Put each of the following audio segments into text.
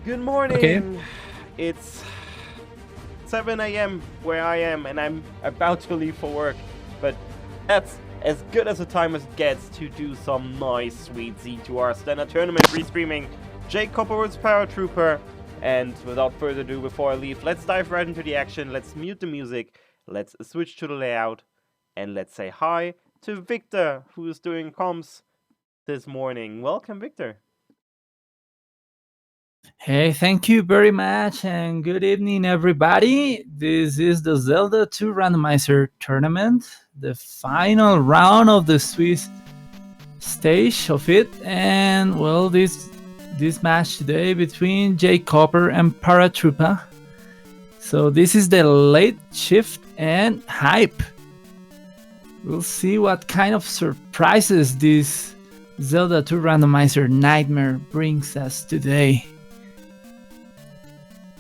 Good Okay. morning. It's 7 a.m. where I am, and I'm about to leave for work. But that's as good as a time as it gets to do some nice, sweet Z2R standard tournament restreaming. Jkoper with Paratroopa. And without further ado, before I leave, let's dive right into the action. Let's mute the music. Let's switch to the layout. And let's say hi to Victor, who is doing comms this morning. Welcome, Victor. Hey, thank you very much, and good evening, everybody. This is the Zelda 2 Randomizer tournament, the final round of the Swiss stage of it, and well, this match today between jkoper and Paratroopa. So this is the late shift and hype. We'll see what kind of surprises this Zelda 2 Randomizer nightmare brings us today.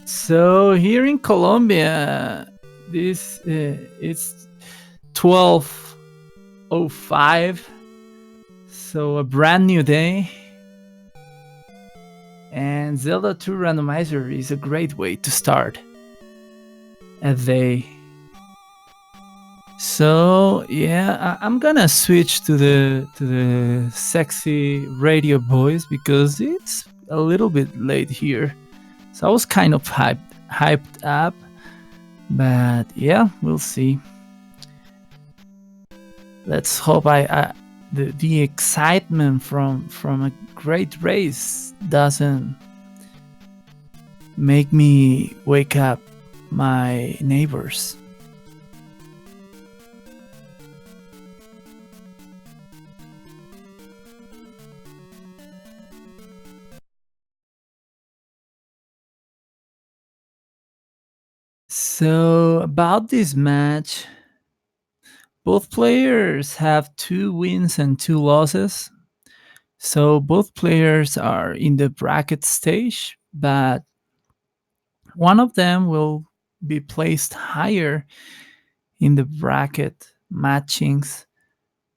So here in Colombia, this it's 12:05, so a brand new day, and Zelda 2 Randomizer is a great way to start a day. So yeah, I'm gonna switch to the sexy radio voice because it's a little bit late here. So I was kind of hyped up, but yeah, we'll see. Let's hope the excitement from a great race doesn't make me wake up my neighbors. So about this match, both players have 2 wins and 2 losses. So both players are in the bracket stage, but one of them will be placed higher in the bracket matchings.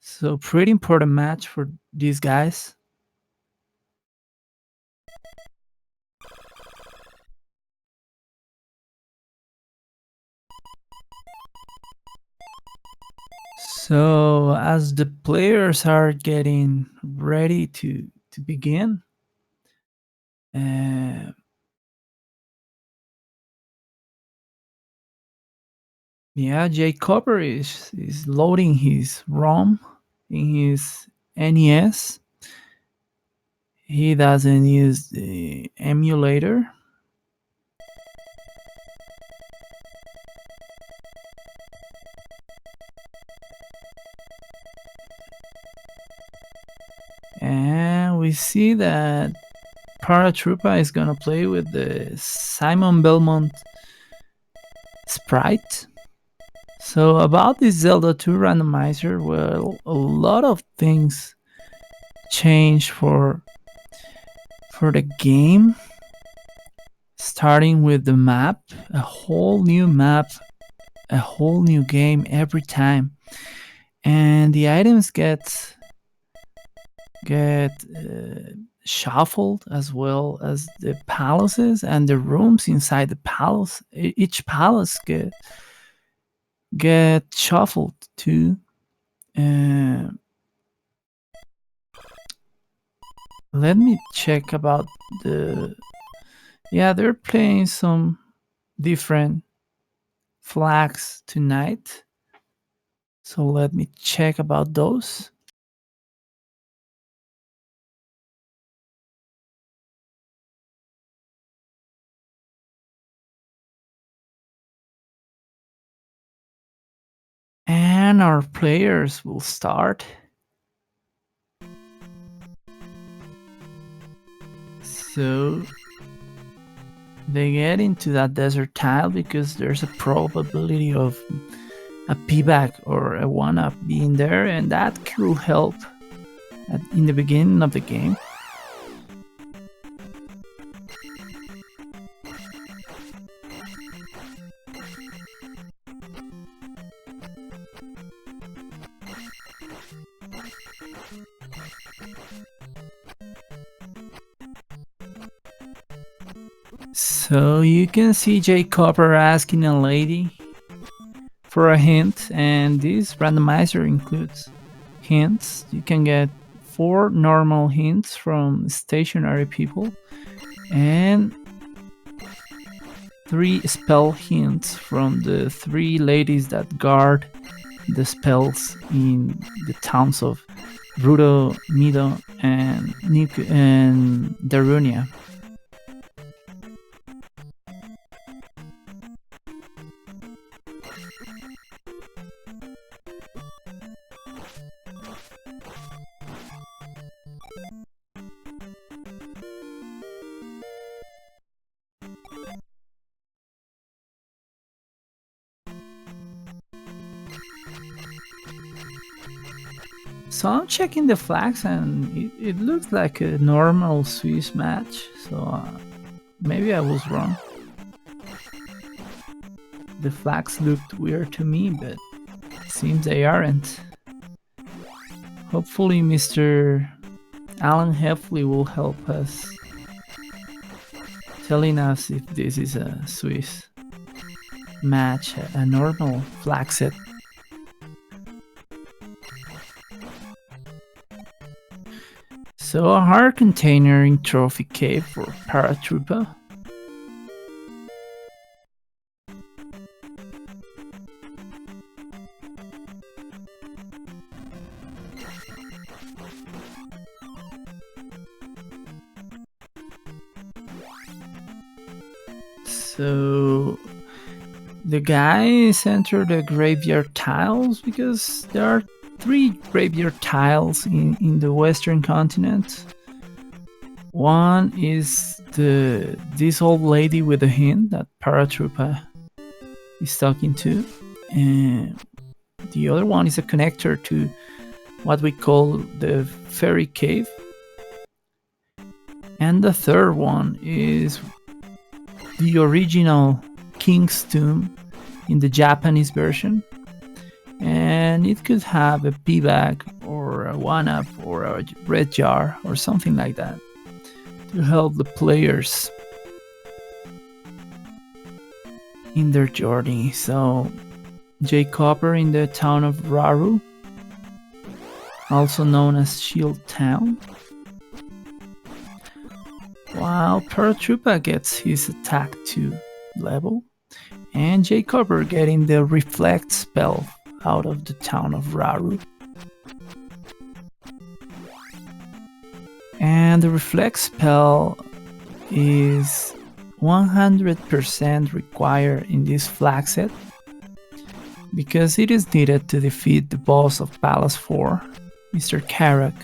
So pretty important match for these guys. So as the players are getting ready to begin, yeah, jkoper is loading his ROM in his NES. He doesn't use the emulator. And we see that Paratroopa is gonna play with the Simon Belmont sprite. So about this Zelda 2 randomizer, well, a lot of things change for the game. Starting with the map, a whole new map, a whole new game every time, and the items get shuffled, as well as the palaces and the rooms inside the palace. Each palace get shuffled too. Let me check about the. Yeah, they're playing some different flags tonight. So let me check about those. And our players will start. So they get into that desert tile because there's a probability of a p-back or a 1-up being there, and that could help in the beginning of the game. So you can see jkoper asking a lady for a hint, and this randomizer includes hints. You can get 4 normal hints from stationary people and 3 spell hints from the 3 ladies that guard the spells in the towns of Rudo, Mido, and Darunia. So I'm checking the flags and it looks like a normal Swiss match, so maybe I was wrong. The flags looked weird to me, but it seems they aren't. Hopefully Mr. Alan Heffley will help us, telling us if this is a Swiss match, a normal flag set. So a hard container in Trophy Cave for Paratroopa. So the guys enter the graveyard tiles because there are 3 graveyard tiles in the western continent. One is this old lady with a hint that Paratroopa is talking to, and the other one is a connector to what we call the fairy cave, and the third one is the original King's Tomb in the Japanese version, and it could have a P bag or a 1-up or a red jar or something like that to help the players in their journey. So jkoper in the town of Raru, also known as Shield Town, while Paratroopa gets his attack 2 level, and jkoper getting the reflect spell out of the town of Raru. And the reflect spell is 100% required in this flag set because it is needed to defeat the boss of Palace 4, Mr. Karak.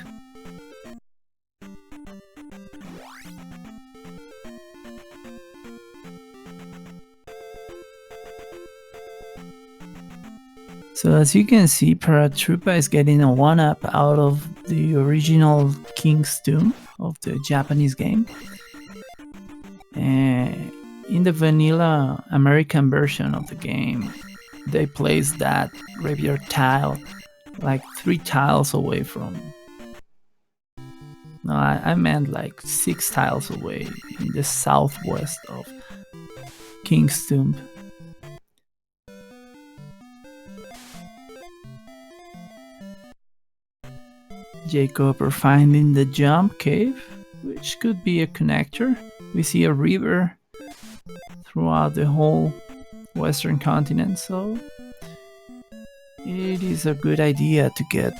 So as you can see, Paratroopa is getting a 1-up out of the original King's Tomb of the Japanese game. In the vanilla American version of the game, they placed that graveyard tile like 3 tiles away from... No, I meant like 6 tiles away in the southwest of King's Tomb. jkoper finding the jump cave, which could be a connector. We see a river throughout the whole western continent, so it is a good idea to get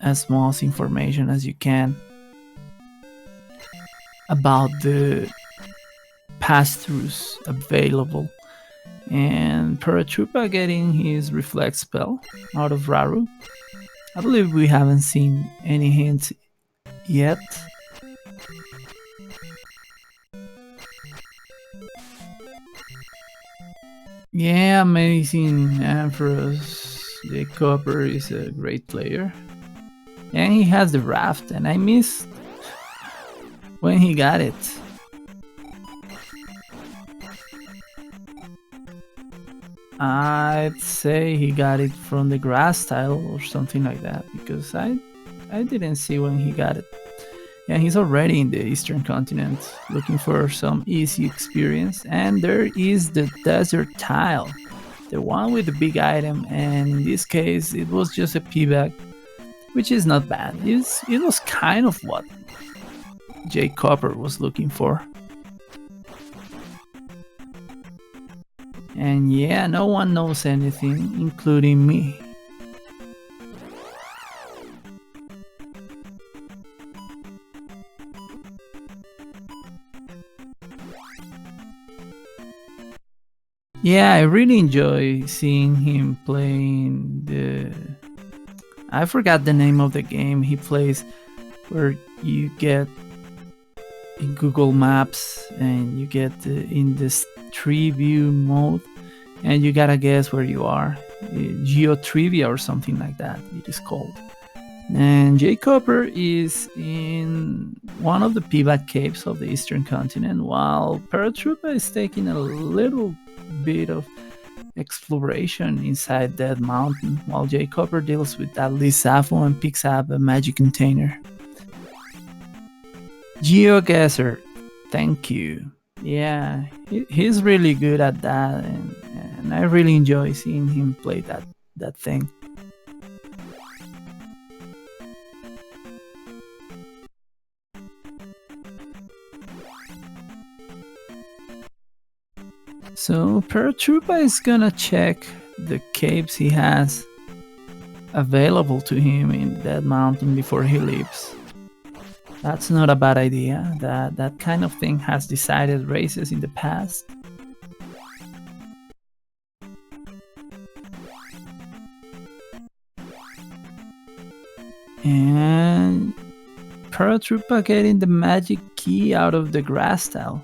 as much information as you can about the pass-throughs available. And Paratroopa getting his reflect spell out of Raru. I believe we haven't seen any hints yet. Yeah, amazing Ambrose. jkoper is a great player. And he has the raft, and I missed when he got it. I'd say he got it from the grass tile or something like that, because I didn't see when he got it. Yeah, he's already in the Eastern continent looking for some easy experience. And there is the desert tile, the one with the big item. And in this case, it was just a piggyback, which is not bad. It was kind of what jkoper was looking for. And yeah, no one knows anything, including me. Yeah, I really enjoy seeing him playing the... I forgot the name of the game he plays, where you get in Google Maps and you get in this tree view mode and you gotta guess where you are. Geotrivia or something like that it is called. And jkoper is in one of the piggyback caves of the Eastern continent, while Paratroopa is taking a little bit of exploration inside that mountain, while jkoper deals with that Lissafo and picks up a magic container. GeoGuessr, thank you. Yeah, he's really good at that, and I really enjoy seeing him play that thing. So Paratroopa is gonna check the caves he has available to him in that mountain before he leaves. That's not a bad idea. That kind of thing has decided races in the past. And Paratroopa getting the magic key out of the grass tile.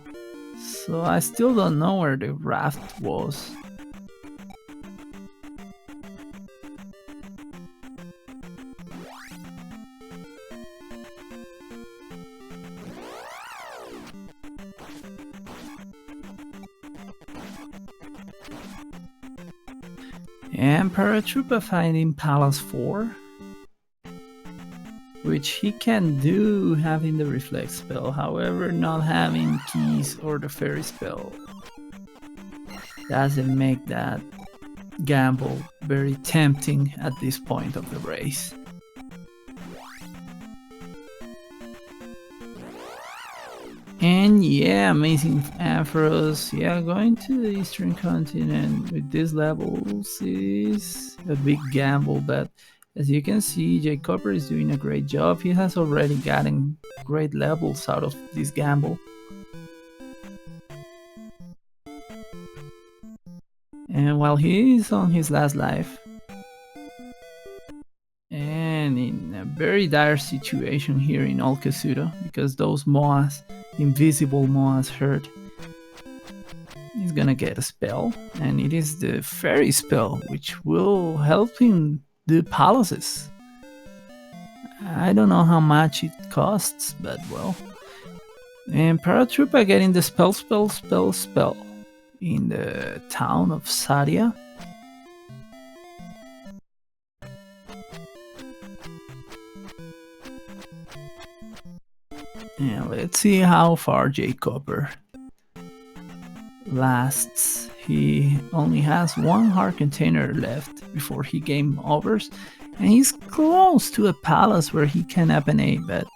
So I still don't know where the raft was. And Paratroopa finding Palace 4, which he can do having the reflex spell, however not having keys or the fairy spell doesn't make that gamble very tempting at this point of the race. And yeah, amazing Ampharos. Yeah, going to the Eastern continent with these levels is a big gamble, but as you can see, jkoper is doing a great job. He has already gotten great levels out of this gamble. And while he is on his last life, and in a very dire situation here in Old Kasuto, because those Moas, invisible Moas, hurt, he's gonna get a spell, and it is the fairy spell, which will help him do palaces. I don't know how much it costs, but well. And Paratroopa getting the spell in the town of Sadia. And let's see how far jkoper lasts. He only has one heart container left before he game overs, and he's close to a palace where he can apanate, but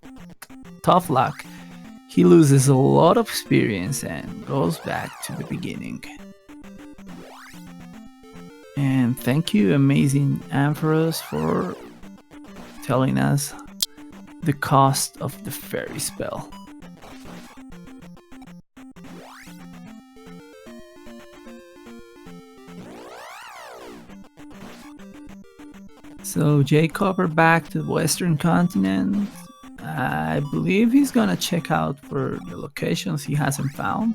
tough luck. He loses a lot of experience and goes back to the beginning. And thank you, amazing Ampharos, for telling us the cost of the fairy spell. So jkoper back to the Western continent. I believe he's gonna check out for the locations he hasn't found.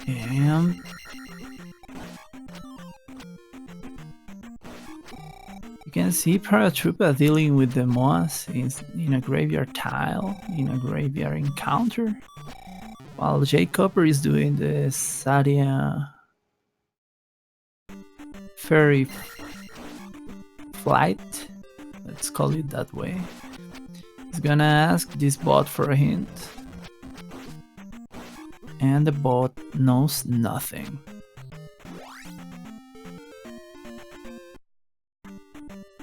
And you can can see Paratroopa dealing with the moas in a graveyard tile, in a graveyard encounter, while jkoper is doing the Sadia fairy flight, let's call it that way. He's gonna ask this bot for a hint, and the bot knows nothing.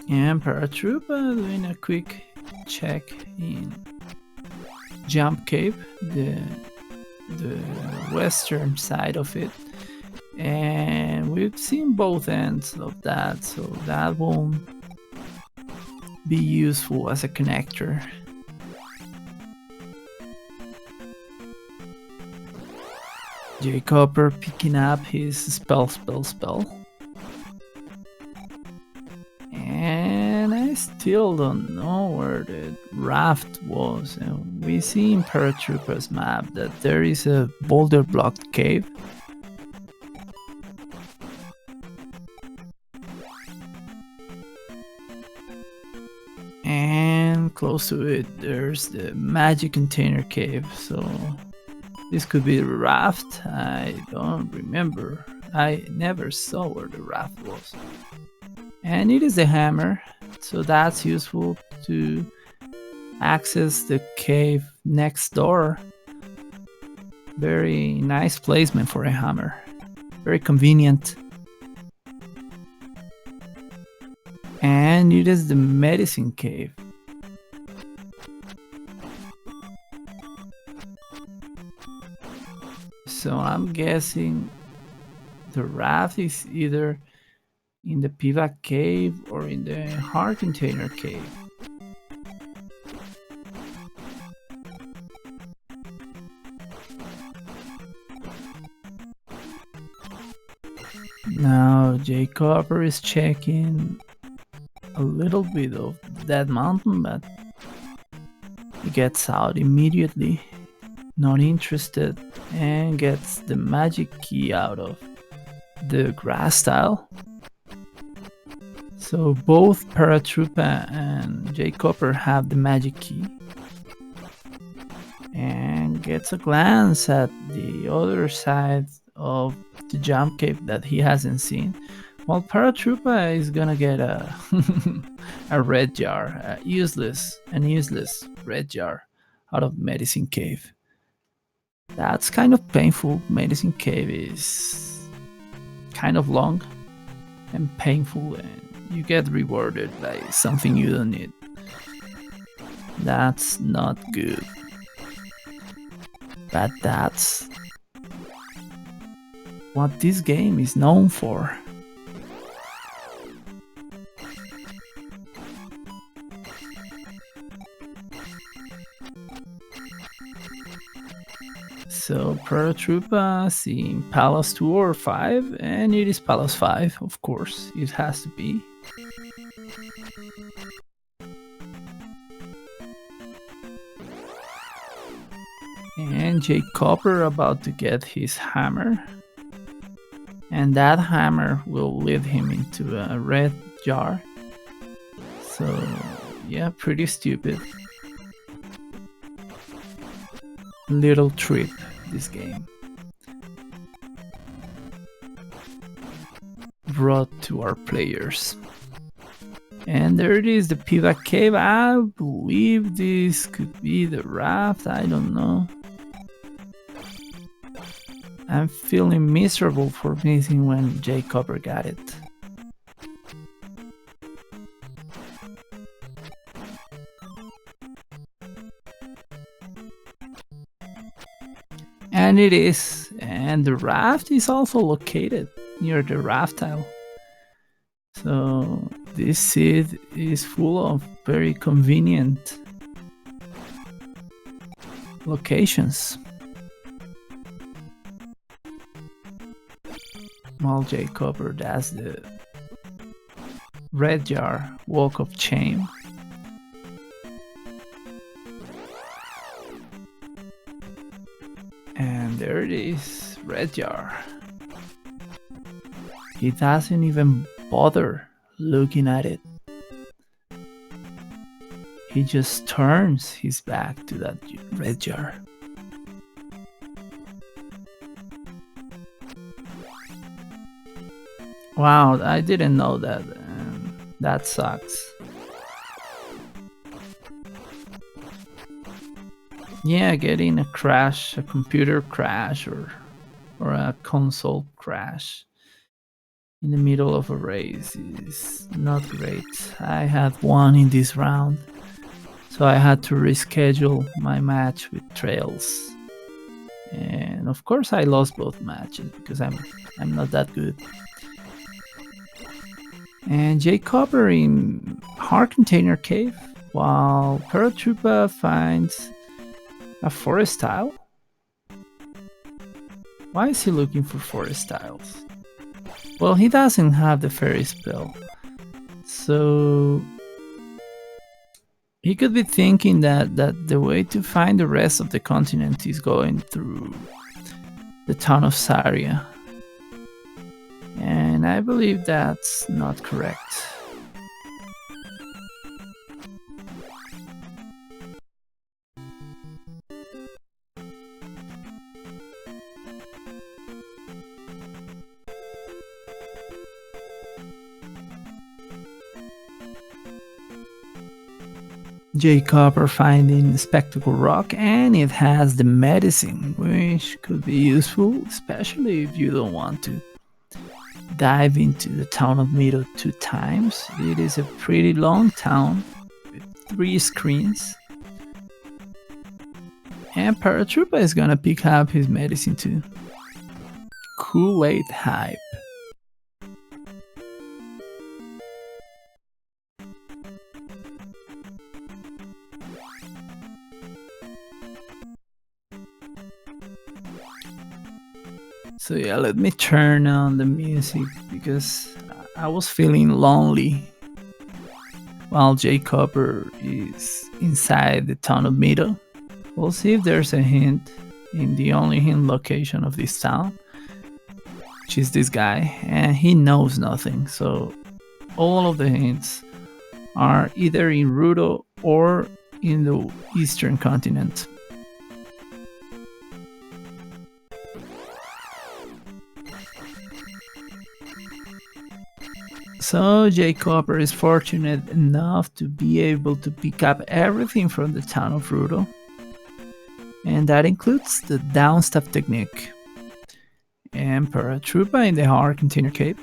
And Paratroopa doing a quick check in Jump Cave, the western side of it, and we've seen both ends of that, so that won't be useful as a connector. jkoper picking up his spell. And I still don't know where the raft was. And we see in Paratroopa's map that there is a boulder blocked cave. And close to it there's the magic container cave, so this could be the raft. I don't remember. I never saw where the raft was. And it is a hammer, so that's useful to access the cave next door. Very nice placement for a hammer. Very convenient. And it is the medicine cave. So I'm guessing the raft is either in the pivot cave or in the heart container cave. Now jkoper is checking a little bit of that mountain, but he gets out immediately, not interested, and gets the magic key out of the grass tile. So both Paratroopa and jkoper have the magic key, and gets a glance at the other side of the jump cave that he hasn't seen, while Paratroopa is gonna get a a red jar, an useless red jar out of medicine cave. That's kind of painful. Medicine cave is kind of long and painful, and you get rewarded by something you don't need. That's not good. But that's what this game is known for. So Paratroopa seeing Palace 2 or 5, and it is Palace 5, of course, it has to be. And jkoper about to get his hammer, and that hammer will lead him into a red jar. So yeah, pretty stupid. Little trip, this game. Brought to our players. And there it is, the pivot cave. I believe this could be the raft, I don't know. I'm feeling miserable for missing when jkoper got it. And it is, and the raft is also located near the raft tile. So this seed is full of very convenient locations. While jkoper does the red jar walk of shame. And there it is, red jar. He doesn't even bother looking at it. he just turns his back to that red jar. Wow, I didn't know that. That sucks. Yeah, getting a crash, a computer crash, or a console crash in the middle of a race is not great. I had one in this round, so I had to reschedule my match with Trails. And of course I lost both matches because I'm not that good. And jkoper in Hard Container Cave, while Paratroopa finds a forest tile. Why is he looking for forest tiles? Well, he doesn't have the fairy spell, so he could be thinking that the way to find the rest of the continent is going through the town of Saria. And I believe that's not correct. jkoper finding Spectacle Rock, and it has the medicine, which could be useful, especially if you don't want to dive into the town of Mito 2 times. It is a pretty long town with 3 screens. And Paratroopa is gonna pick up his medicine too. Kool-Aid hype. So yeah, let me turn on the music because I was feeling lonely while jkoper is inside the town of Mito. We'll see if there's a hint in the only hint location of this town, which is this guy, and he knows nothing. So all of the hints are either in Rudo or in the Eastern continent. So jkoper is fortunate enough to be able to pick up everything from the town of Rudo. And that includes the downstep technique. And Paratroopa in the Hard Container Cave.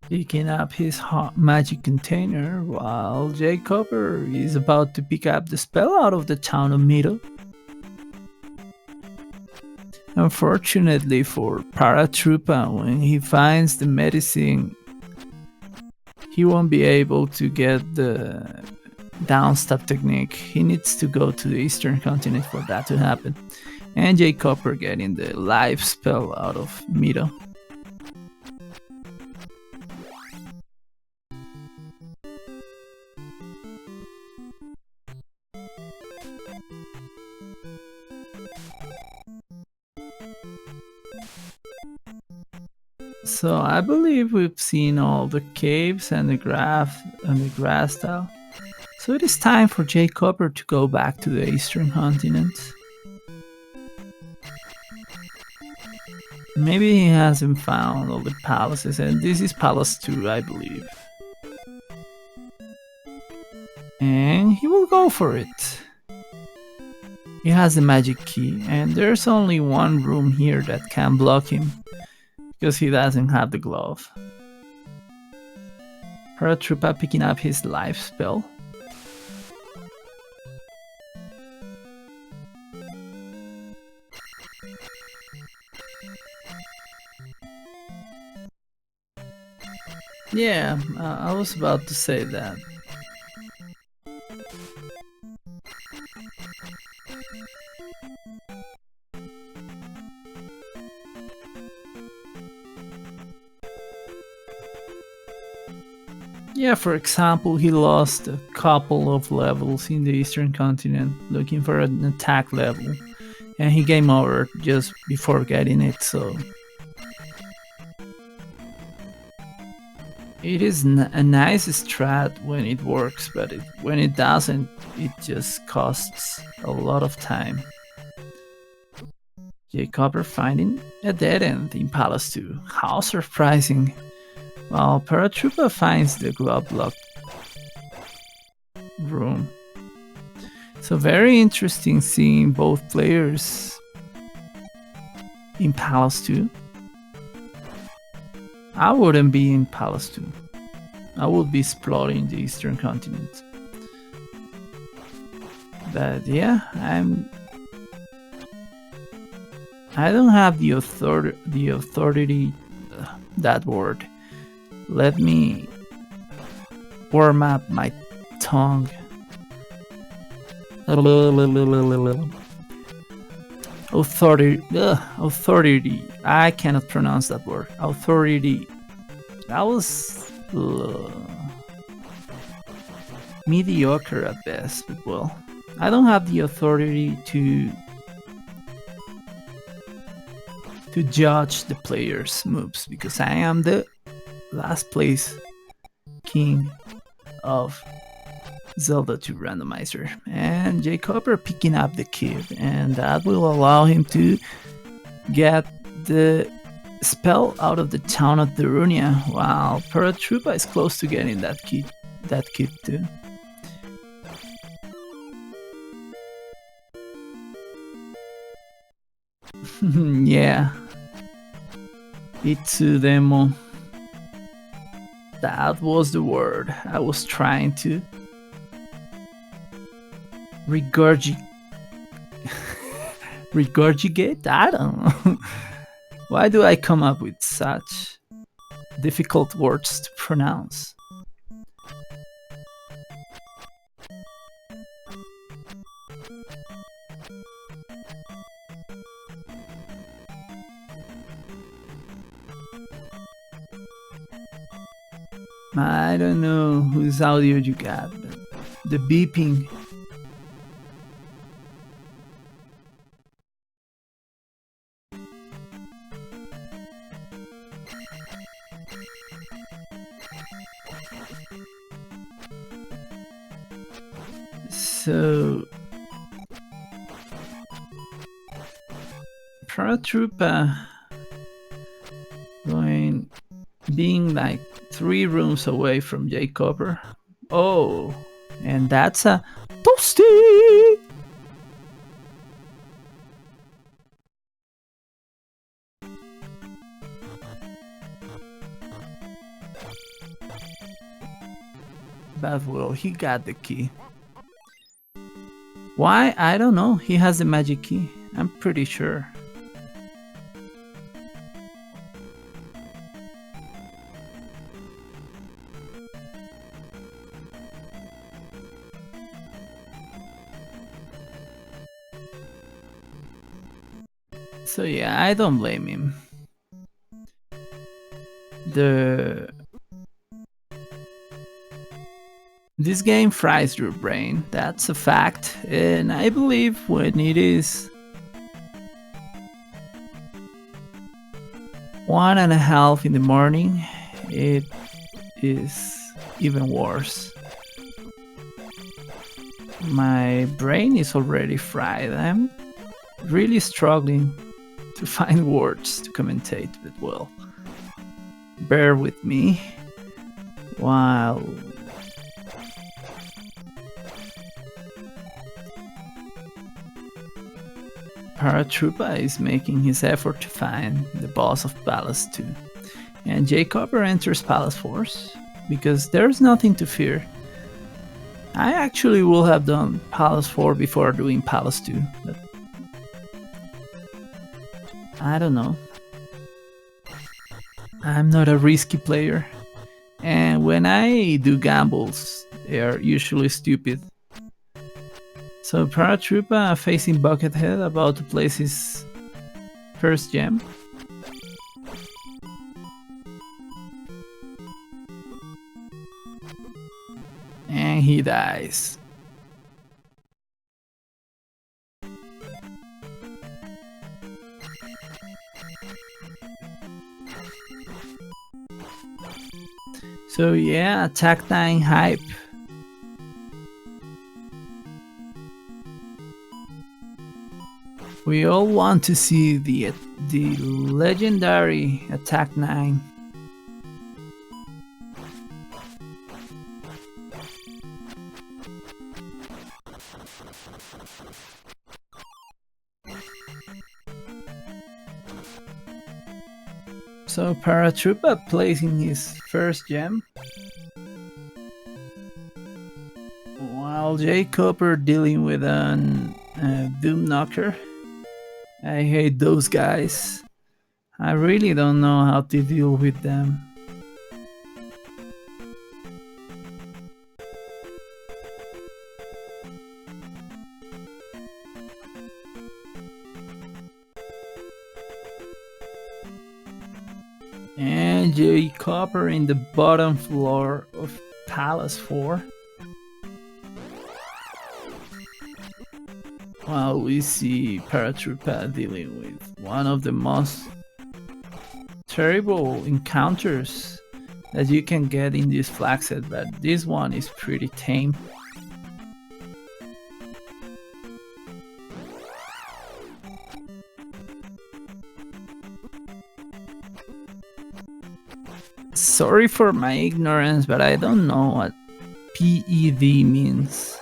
Picking up his magic container while jkoper is about to pick up the spell out of the town of Mito. Unfortunately for Paratroopa, when he finds the medicine, he won't be able to get the downstep technique. He needs to go to the Eastern continent for that to happen. And jkoper getting the life spell out of Mito. So I believe we've seen all the caves and the grass tile. So it is time for jkoper to go back to the Eastern continent. Maybe he hasn't found all the palaces, and this is Palace 2, I believe. And he will go for it. He has the magic key, and there's only one room here that can block him, because he doesn't have the glove. Paratroopa picking up his life spell. Yeah, I was about to say that. Yeah, for example, he lost a couple of levels in the Eastern continent looking for an attack level, and he game over just before getting it, so it is a nice strat when it works, but when it doesn't, it just costs a lot of time. Jkoper finding a dead end in Palace 2. How surprising. While Paratroopa finds the glove lock room. So very interesting seeing both players in Palace 2. I wouldn't be in Palace 2. I would be exploring the Eastern continent. But yeah, I don't have the authority, that word. Let me warm up my tongue. Authority. I cannot pronounce that word. Authority. That was mediocre at best, but well, I don't have the authority to judge the players' moves because I am the last place king of Zelda 2 Randomizer, and jkoper picking up the kid, and that will allow him to get the spell out of the town of Darunia, while Paratroopa is close to getting that kid too. Yeah, Itsu demo. That was the word I was trying to regurgitate. I don't know. Why do I come up with such difficult words to pronounce? I don't know whose audio you got, but the beeping. So Paratroopa being like 3 rooms away from jkoper. Oh, and that's a toasty. But well, he got the key. Why? I don't know. He has the magic key. I'm pretty sure. So yeah, I don't blame him. This game fries your brain, that's a fact, and I believe when it is 1:30 in the morning, it is even worse. My brain is already fried. I'm really struggling to find words to commentate, but well, bear with me while Paratroopa is making his effort to find the boss of Palace 2, and jkoper enters Palace 4 because there's nothing to fear. I actually will have done Palace 4 before doing Palace 2, but I don't know. I'm not a risky player, and when I do gambles, they are usually stupid. So Paratroopa facing Buckethead, about to place his first gem. he dies. So yeah, Attack 9 hype. We all want to see the legendary Attack 9. So Paratroopa placing his first gem, while jkoper dealing with an Doom Knocker. I hate those guys. I really don't know how to deal with them. And jkoper in the bottom floor of Palace 4. While we see Paratroopa dealing with one of the most terrible encounters that you can get in this flag set, but this one is pretty tame. Sorry for my ignorance, but I don't know what PED means.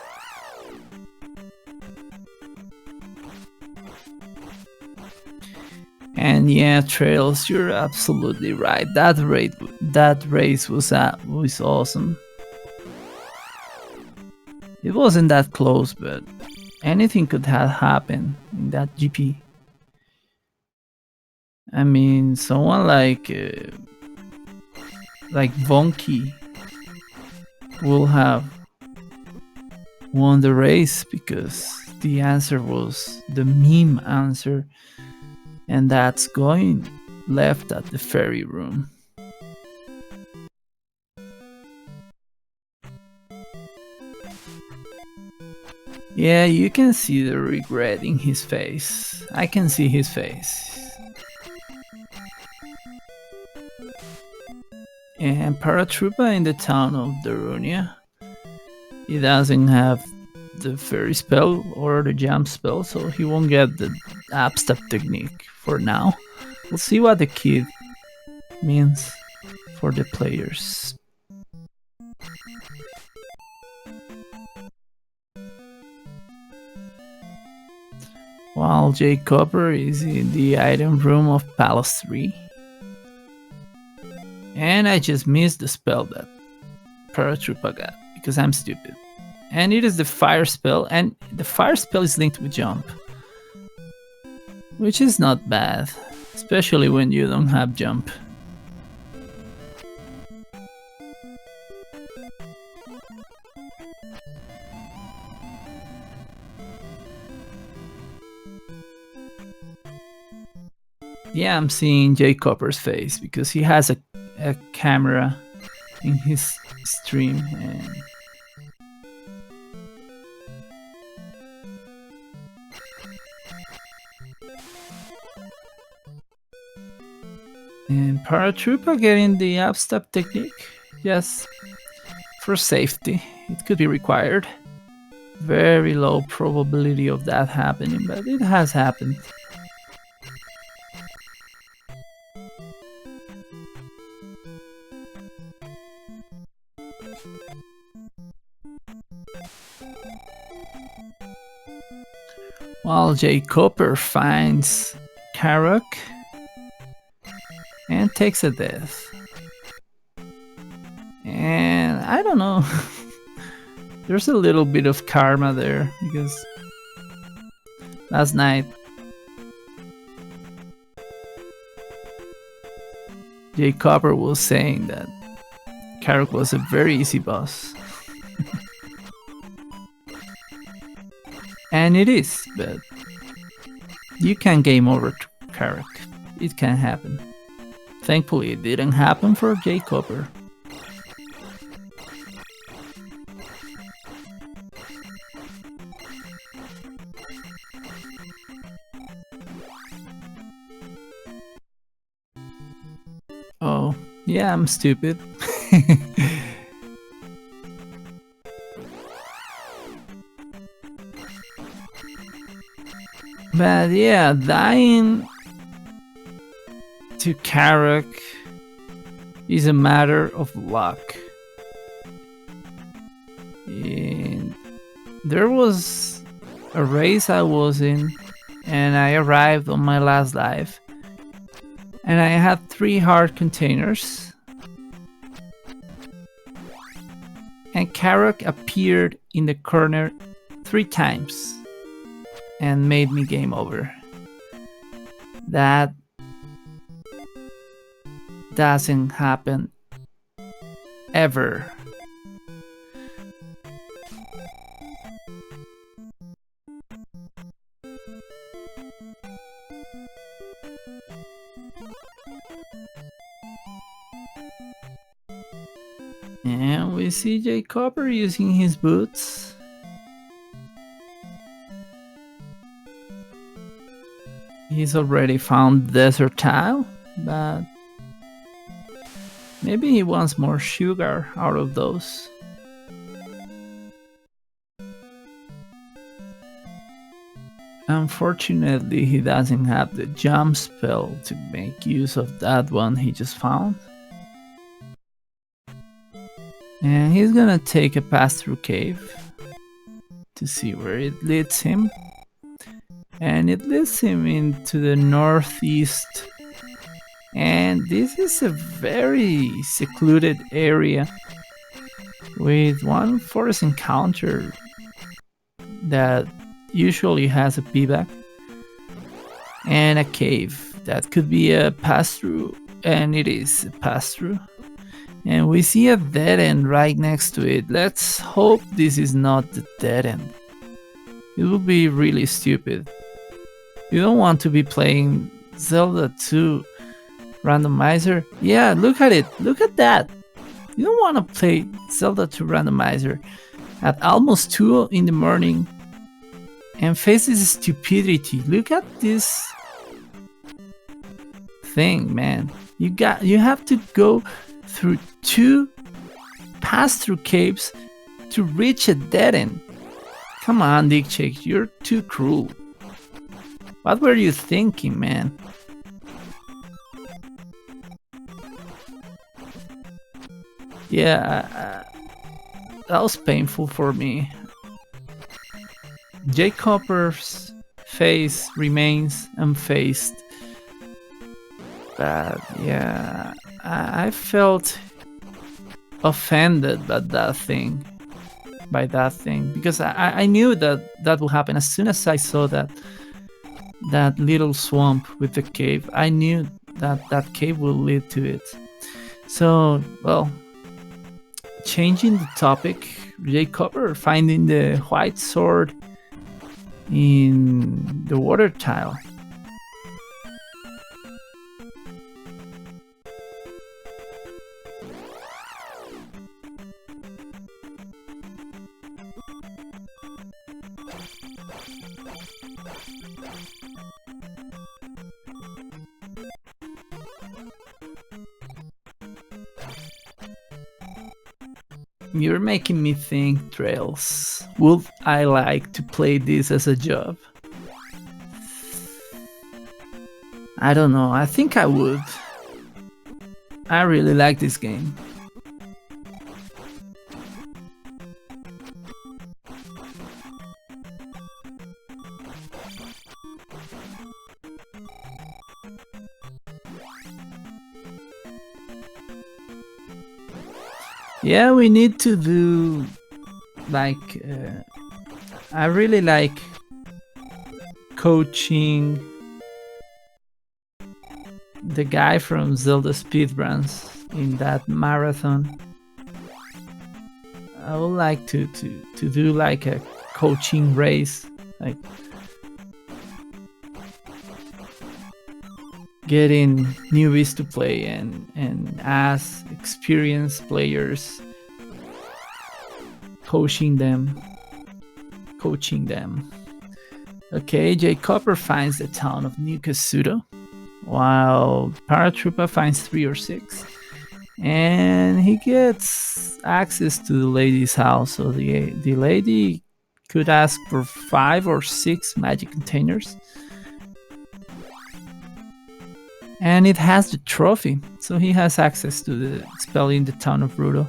And yeah, Trails, you're absolutely right. That race was awesome. It wasn't that close, but anything could have happened in that GP. I mean, someone like Vonky will have won the race because the answer was the meme answer. And that's going left at the ferry room. Yeah, you can see the regret in his face. I can see his face. And Paratroopa in the town of Darunia. He doesn't have the fairy spell or the jump spell, so he won't get the upstep technique for now. We'll see what the kid means for the players. While jkoper is in the item room of Palace 3. And I just missed the spell that Paratroopa got because I'm stupid. And it is the fire spell, and the fire spell is linked with jump, which is not bad, especially when you don't have jump. Yeah, I'm seeing jkoper's face because he has a camera in his stream, and Paratroopa getting the upstep technique, yes, for safety. It could be required. Very low probability of that happening, but it has happened. While jkoper finds Karok and takes a death. And I don't know. There's a little bit of karma there because last night jkoper was saying that Karok was a very easy boss. And it is, but you can game over to Karok. It can happen. Thankfully, it didn't happen for jkoper. Oh, yeah, I'm stupid. But yeah, dying to Karak is a matter of luck. And there was a race I was in, and I arrived on my last life, and I had 3 heart containers, and Karak appeared in the corner 3 times and made me game over. That doesn't happen ever. And we see jkoper using his boots. He's already found desert tile, but maybe he wants more sugar out of those. Unfortunately, he doesn't have the jump spell to make use of that one he just found. And he's gonna take a pass-through cave to see where it leads him. And it leads him into the northeast. And this is a very secluded area with one forest encounter that usually has a payback and a cave that could be a pass-through, and it is a pass-through. And we see a dead end right next to it. Let's hope this is not the dead end. It would be really stupid. You don't want to be playing Zelda 2 Randomizer. Yeah, look at it. Look at that. You don't want to play Zelda 2 Randomizer at almost 2 in the morning and face this stupidity. Look at this thing, man. You have to go through 2 pass-through caves to reach a dead end. Come on, Dick Chick, you're too cruel. What were you thinking, man? Yeah, that was painful for me. jkoper's face remains unfazed. But yeah, I felt offended by that thing. Because I knew that would happen. As soon as I saw that little swamp with the cave, I knew that cave will lead to it. So, well, changing the topic, jkoper finding the white sword in the water tile. You're making me think, Trails. Would I like to play this as a job? I don't know, I think I would. I really like this game. Yeah, we need to do like I really like coaching the guy from ZeldaSpeedRuns in that marathon. I would like to do like a coaching race, like getting newbies to play and as experienced players coaching them. Okay, jkoper finds the town of New Kasuto. while Paratroopa finds 3 or 6. And he gets access to the lady's house, so the lady could ask for 5 or 6 magic containers. And it has the trophy, so he has access to the spell in the town of Rudo.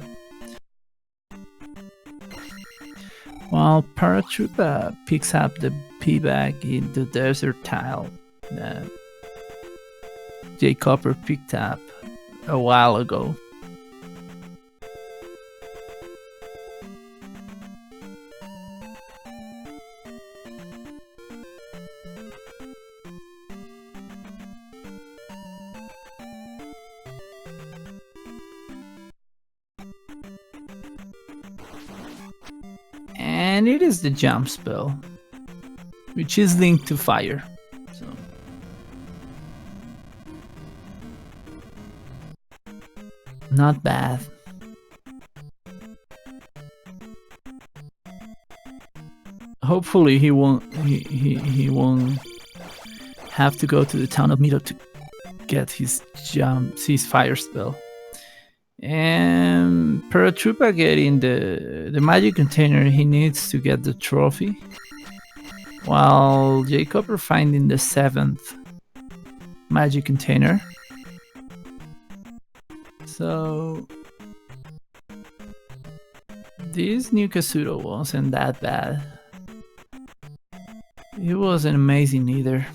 While Paratroopa picks up the pea bag in the desert tile that jkoper picked up a while ago. And it is the jump spell, which is linked to fire. So not bad. Hopefully he won't have to go to the town of Mito to get his fire spell. And Paratroopa getting the magic container he needs to get the trophy, while jkoper finding the 7th magic container. So this new Kazuto wasn't that bad. It wasn't amazing either.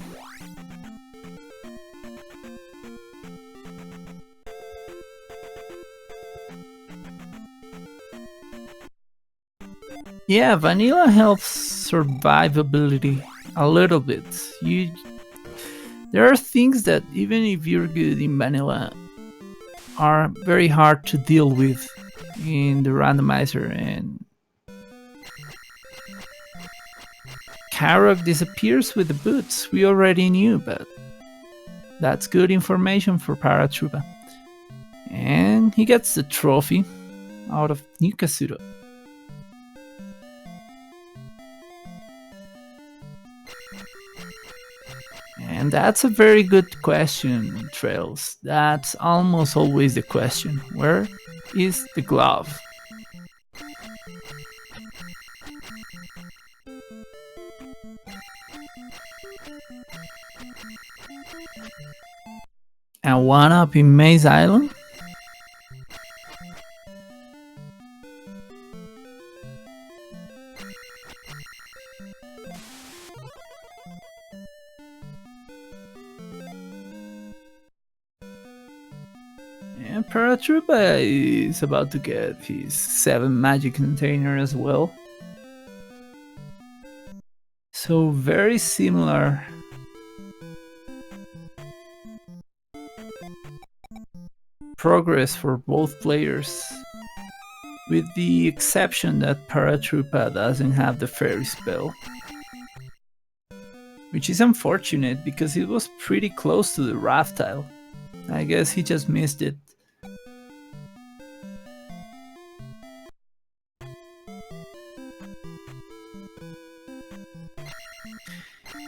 Yeah, vanilla helps survivability a little bit. There are things that even if you're good in vanilla are very hard to deal with in the randomizer, and Karok disappears with the boots. We already knew, but that's good information for Paratroopa. And he gets the trophy out of New Kazuto. And that's a very good question, Trails. That's almost always the question. Where is the glove? And one up in Maze Island? And Paratroopa is about to get his 7th magic container as well. So very similar. Progress for both players, with the exception that Paratroopa doesn't have the fairy spell, which is unfortunate because it was pretty close to the raft tile. I guess he just missed it.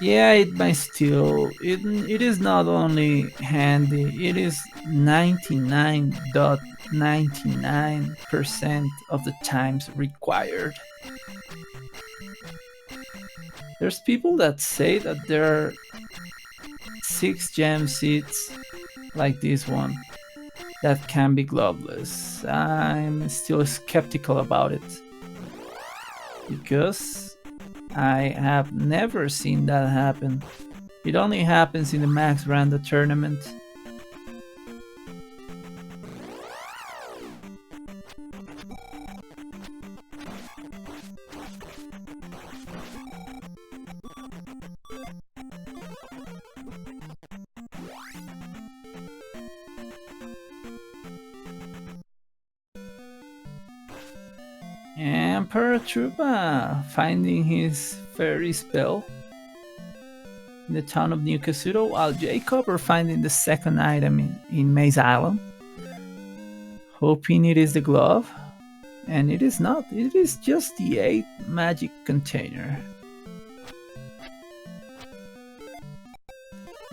Yeah, it might still. It is not only handy, it is 99.99% of the times required. There's people that say that there are 6 gem seeds like this one that can be gloveless. I'm still skeptical about it, because I have never seen that happen. It only happens in the Max Randa tournament. And Paratroopa finding his fairy spell in the town of New Kazuto, while jkoper finding the 2nd item in Maze Island, hoping it is the glove. And it is not, it is just the 8th magic container.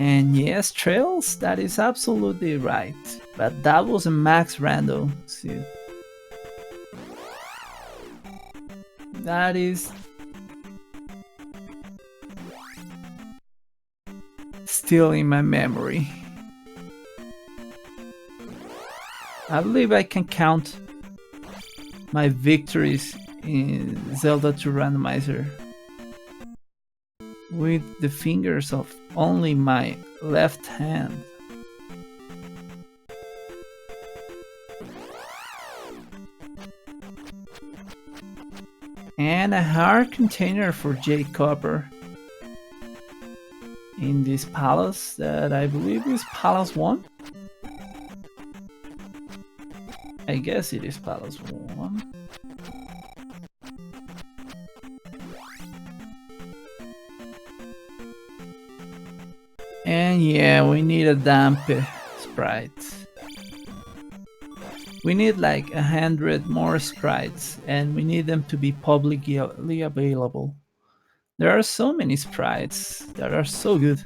And yes, Trails, that is absolutely right. But that was a max rando. See, that is still in my memory. I believe I can count my victories in Zelda 2 Randomizer with the fingers of only my left hand. And a hard container for jkoper in this palace that I believe is Palace 1. I guess it is Palace 1. And yeah, we need a damp sprite. We need like 100 more sprites, and we need them to be publicly available. There are so many sprites that are so good,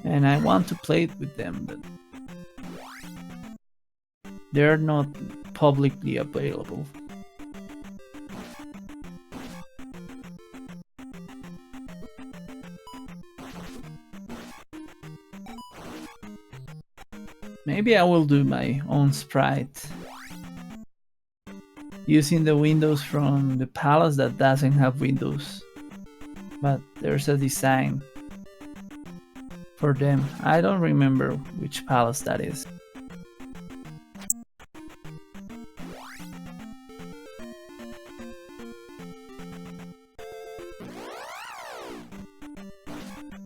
and I want to play with them, but they're not publicly available. Maybe I will do my own sprite using the windows from the palace that doesn't have windows, but there's a design for them. I don't remember which palace that is.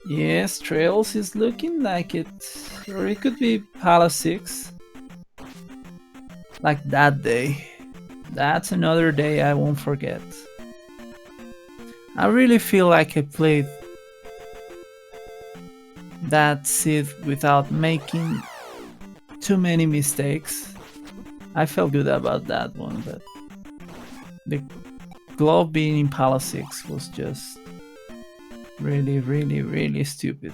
Yes, Trails is looking like it, or it could be Palace 6. Like that day. That's another day I won't forget. I really feel like I played that seed without making too many mistakes. I felt good about that one, but the glove being in Palace 6 was just really stupid.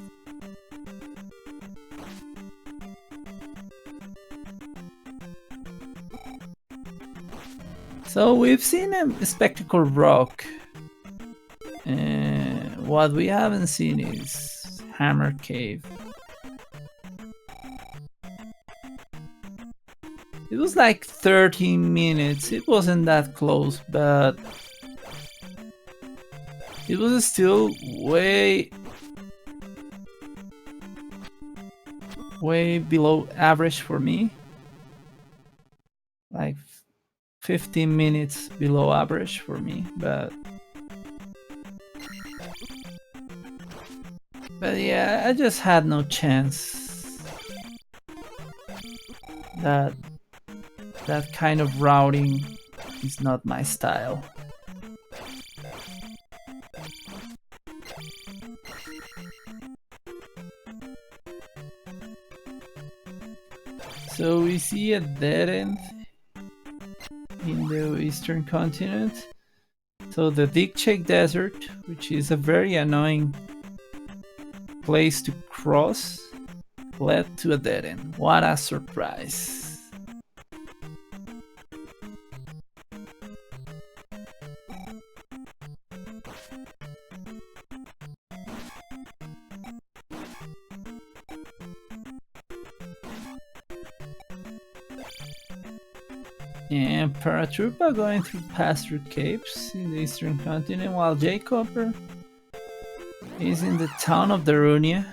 So we've seen a spectacle rock. What we haven't seen is Hammer Cave. It was like 13 minutes. It wasn't that close, but it was still way below average for me. Like 15 minutes below average for me, but yeah, I just had no chance. That kind of routing is not my style. So we see a dead end in the eastern continent. So the Dikchek Desert, which is a very annoying place to cross, led to a dead end. What a surprise. And Paratroopa going past through capes in the eastern continent, while jkoper is in the town of Darunia.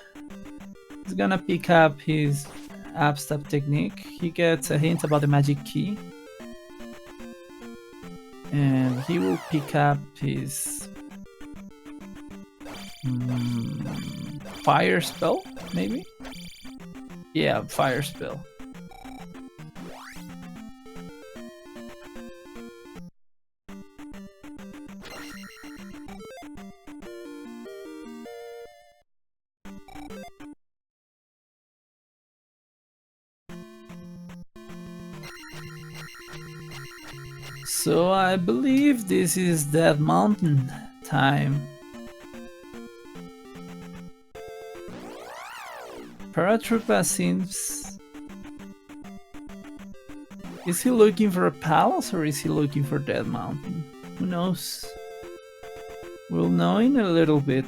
He's gonna pick up his abstep technique. He gets a hint about the magic key, and he will pick up his fire spell, maybe? Yeah, fire spell. So I believe this is Dead Mountain time. Paratroopa seems... Is he looking for a palace or is he looking for Dead Mountain? Who knows? We'll know in a little bit.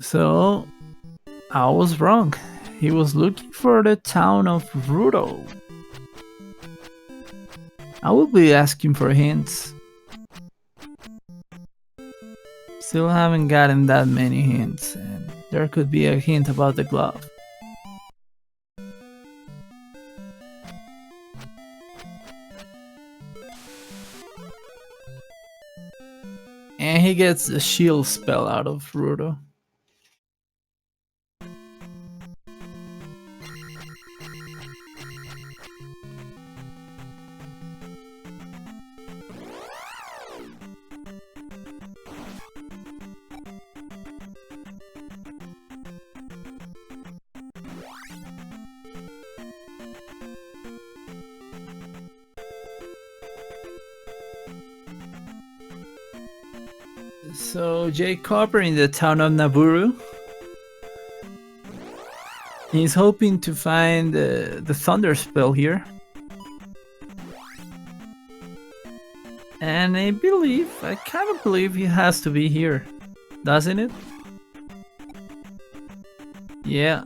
So, I was wrong. He was looking for the town of Rudo. I will be asking for hints. Still haven't gotten that many hints, and there could be a hint about the glove. And he gets a shield spell out of Rudo. So jkoper in the town of Naburu. He's hoping to find the thunder spell here. And I kind of believe he has to be here, doesn't it? Yeah.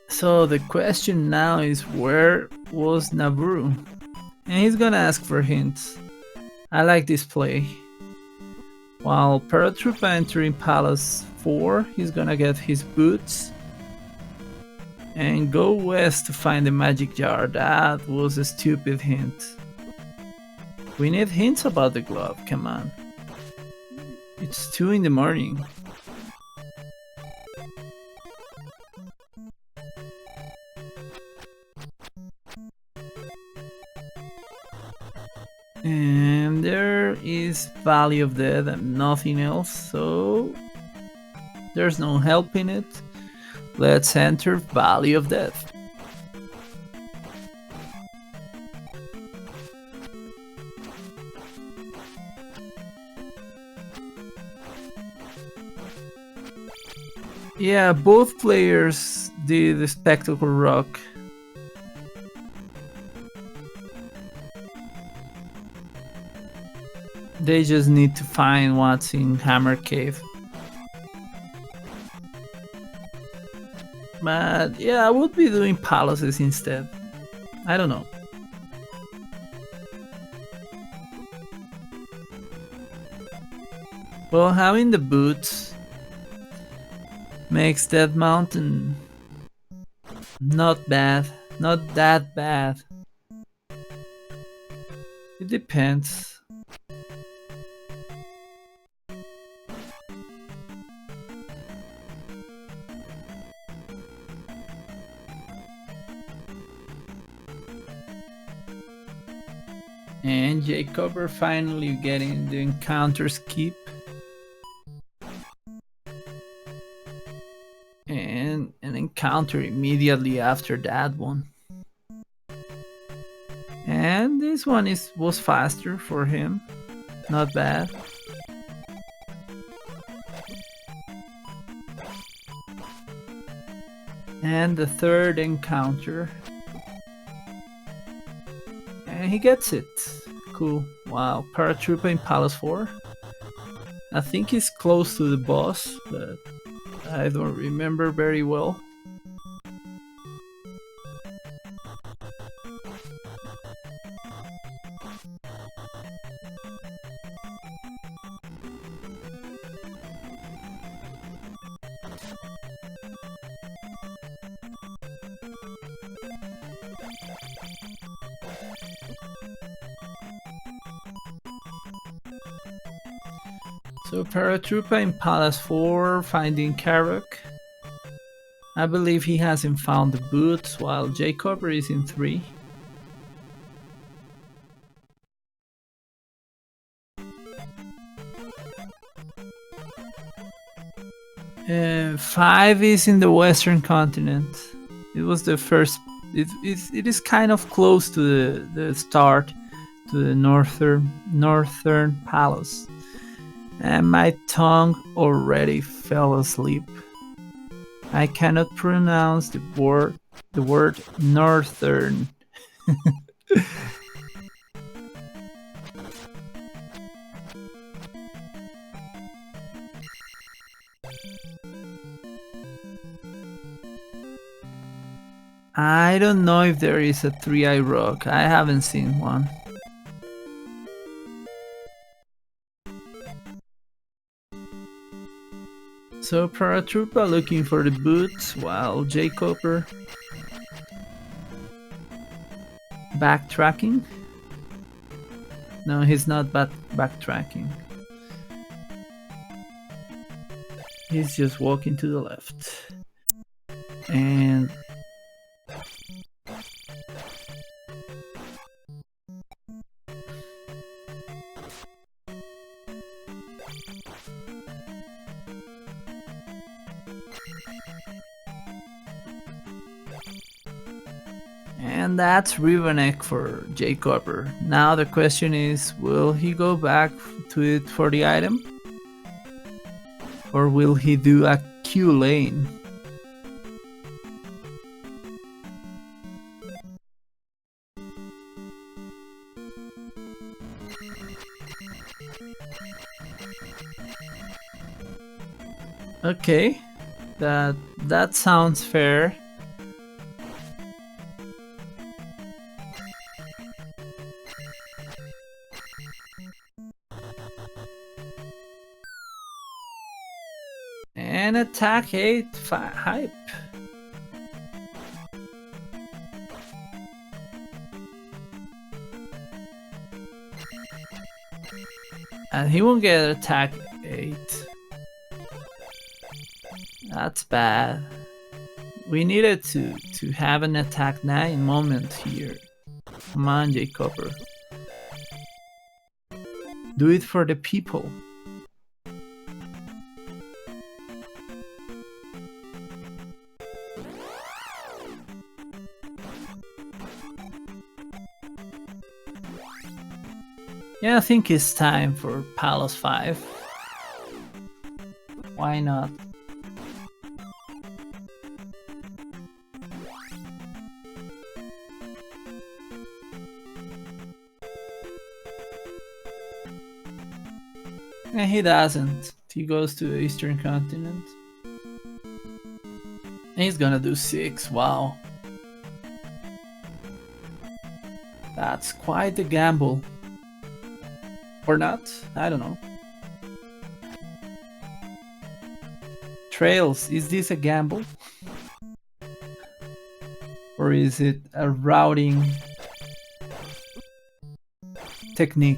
So the question now is, where was Naburu? And he's gonna ask for hints. I like this play. While Paratroopa entering Palace 4, he's gonna get his boots and go west to find the magic jar. That was a stupid hint. We need hints about the glove, come on. It's 2 in the morning. And there is Valley of Death and nothing else, so there's no help in it. Let's enter Valley of Death. Yeah, both players did the Spectacle Rock. They just need to find what's in Hammer Cave. But yeah, I would be doing palaces instead. I don't know. Well, having the boots makes Dead Mountain not bad. Not that bad. It depends. And jkoper finally getting the encounter skip. And an encounter immediately after that one. And this one was faster for him. Not bad. And the third encounter. And he gets it. Cool. Wow. Paratroopa in Palace 4. I think he's close to the boss, but I don't remember very well. So Paratroopa in Palace 4 finding Karok. I believe he hasn't found the boots, while jkoper is in 3. 5 is in the western continent. It was the first. It is kind of close to the start, to the northern palace. And my tongue already fell asleep. I cannot pronounce the word northern. I don't know if there is a 3-eye rock. I haven't seen one. So Paratroopa looking for the boots, while jkoper backtracking. No, he's not backtracking. He's just walking to the left. And that's Rivanek for jkoper. Now the question is, will he go back to it for the item? Or will he do a Q lane? Okay, that sounds fair. And attack 8 hype. And he won't get attack 8. That's bad. We needed to have an attack 9 moment here. Come on, jkoper. Do it for the people. Yeah, I think it's time for Palace 5. Why not? And he doesn't. He goes to the Eastern Continent. And he's gonna do 6, wow. That's quite a gamble. Or not? I don't know. Trails, is this a gamble? Or is it a routing technique?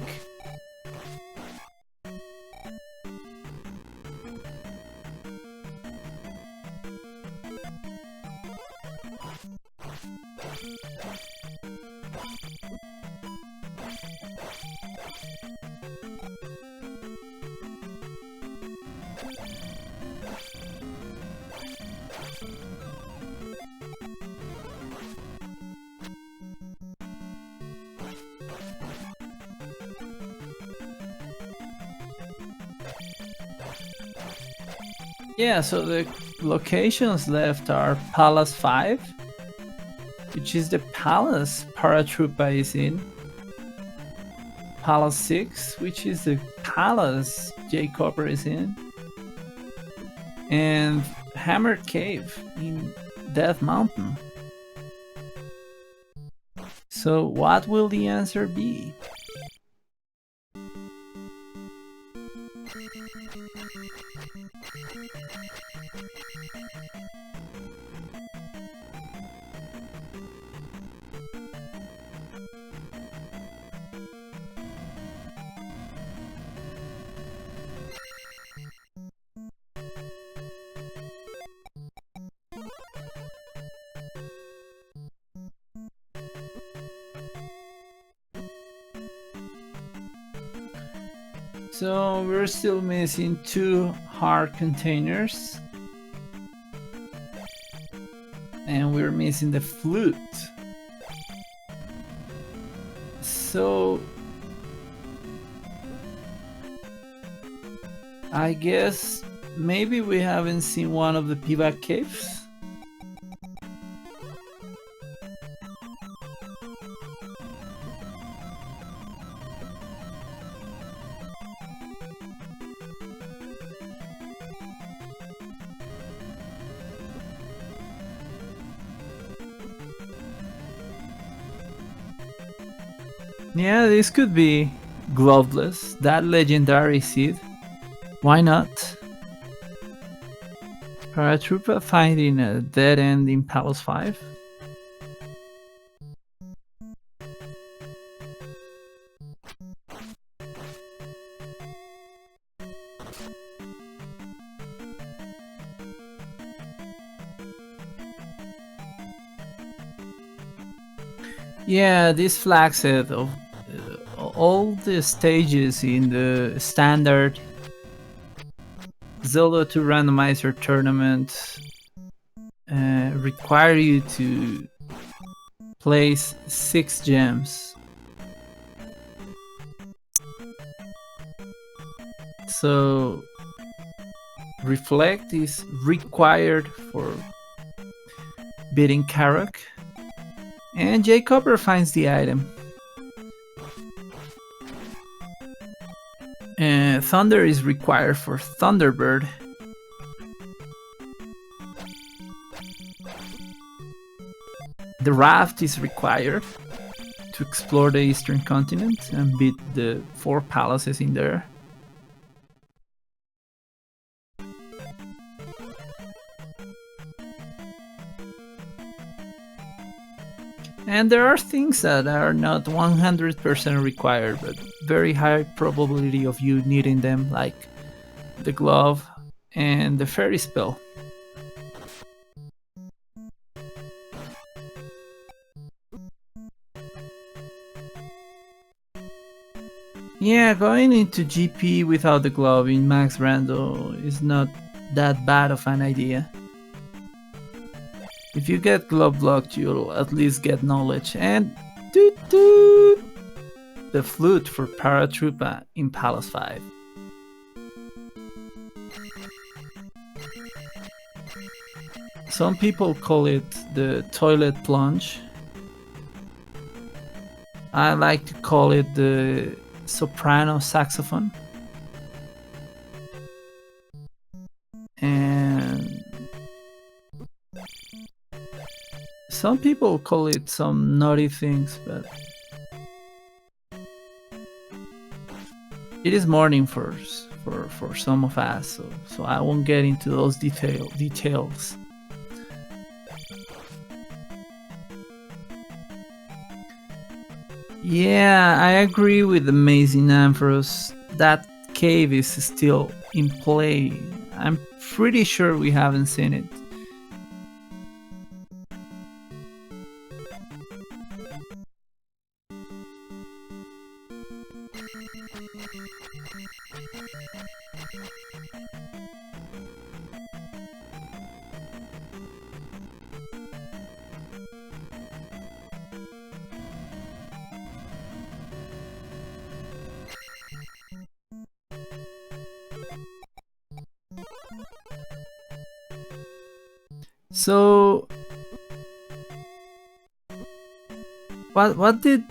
Yeah, so the locations left are Palace 5, which is the palace Paratroopa is in. Palace 6, which is the palace jkoper is in. And Hammered Cave in Death Mountain. So what will the answer be? So we're still missing 2 hard containers. and we're missing the flute. So I guess maybe we haven't seen one of the pivot caves. Yeah, this could be Gloveless, that legendary seed. Why not? Paratroopa finding a dead end in Palace 5. Yeah, this flag set of all the stages in the standard Zelda 2 Randomizer tournament require you to place 6 gems. So Reflect is required for beating Karok, and jkoper finds the item. Thunder is required for Thunderbird. The raft is required to explore the eastern continent and beat the 4 palaces in there. And there are things that are not 100% required, but very high probability of you needing them, like the glove and the fairy spell. Yeah, going into GP without the glove in Max Rando is not that bad of an idea. If you get glove blocked, you'll at least get knowledge. And the flute for Paratroopa in Palace 5. Some people call it the toilet plunge. I like to call it the soprano saxophone. And some people call it some naughty things, but it is morning for some of us, so I won't get into those details. Yeah, I agree with Amazing Amphros. That cave is still in play. I'm pretty sure we haven't seen it. So, what did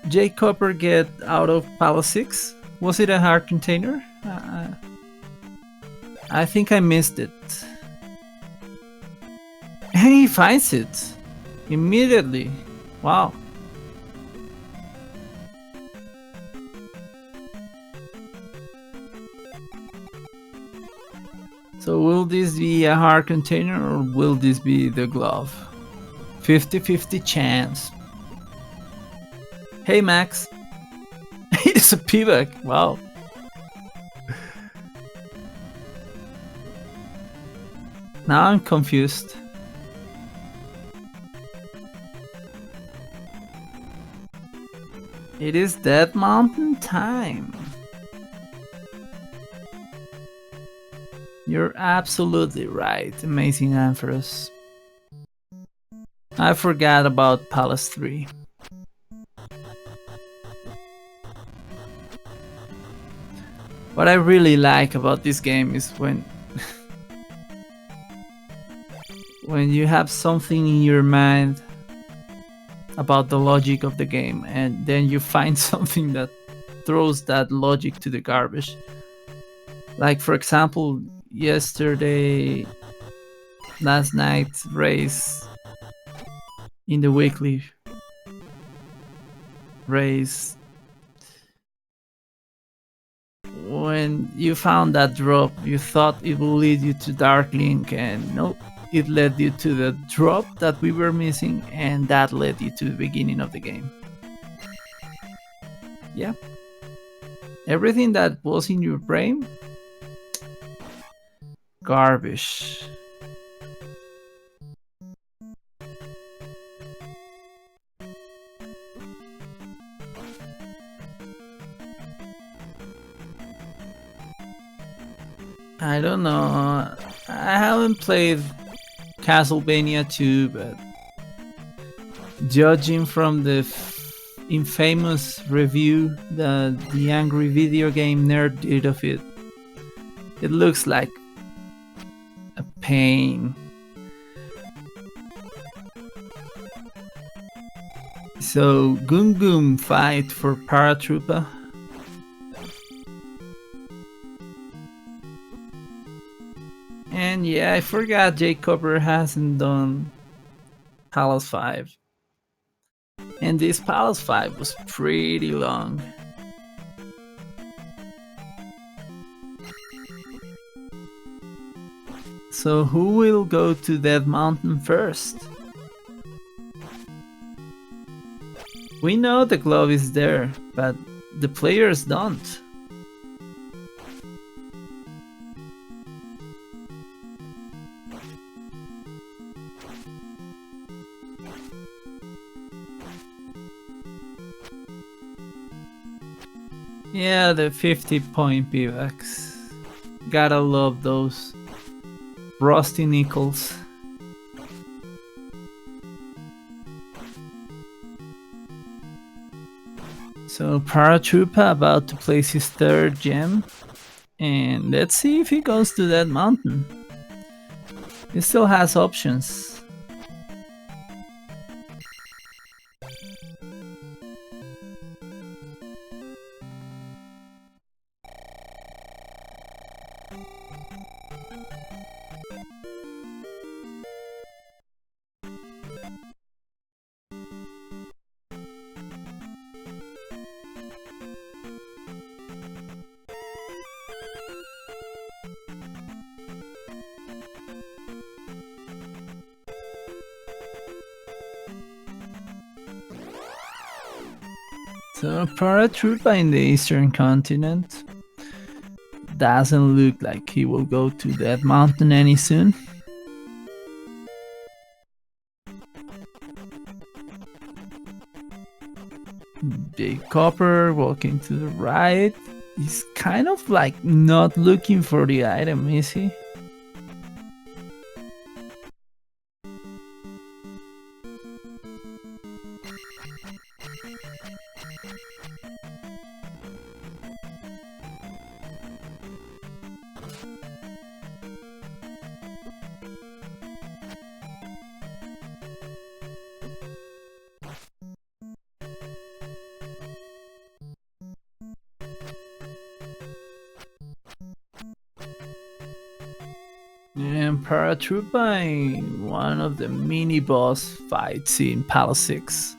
jkoper get out of Palace 6? Was it a hard container? I think I missed it. And he finds it immediately. Wow. So will this be a hard container or will this be the glove? 50-50 chance. Hey Max. It's a pivot. Wow. Now I'm confused. It is Dead Mountain time. You're absolutely right, Amazing Amphros. I forgot about Palace 3. What I really like about this game is when you have something in your mind about the logic of the game and then you find something that throws that logic to the garbage. Like for example, last night's race in the weekly race, when you found that drop, you thought it would lead you to Dark Link, and nope, it led you to the drop that we were missing, and that led you to the beginning of the game. Yeah. Everything that was in your brain, garbage. I don't know. I haven't played Castlevania 2, but judging from the infamous review that the Angry Video Game Nerd did of it, it looks like a pain. So, Goom Goom fight for Paratroopa. And yeah, I forgot jkoper hasn't done Palace 5. And this Palace 5 was pretty long. So who will go to that mountain first? We know the glove is there, but the players don't. Yeah, the 50-point pivacs. Gotta love those rusty nickels. So Paratroopa about to place his third gem, and let's see if he goes to that mountain. He still has options. So Paratroopa in the eastern continent doesn't look like he will go to that mountain any soon. jkoper walking to the right. He's kind of like not looking for the item, is he? And Paratroopa in one of the mini boss fights in Palace 6.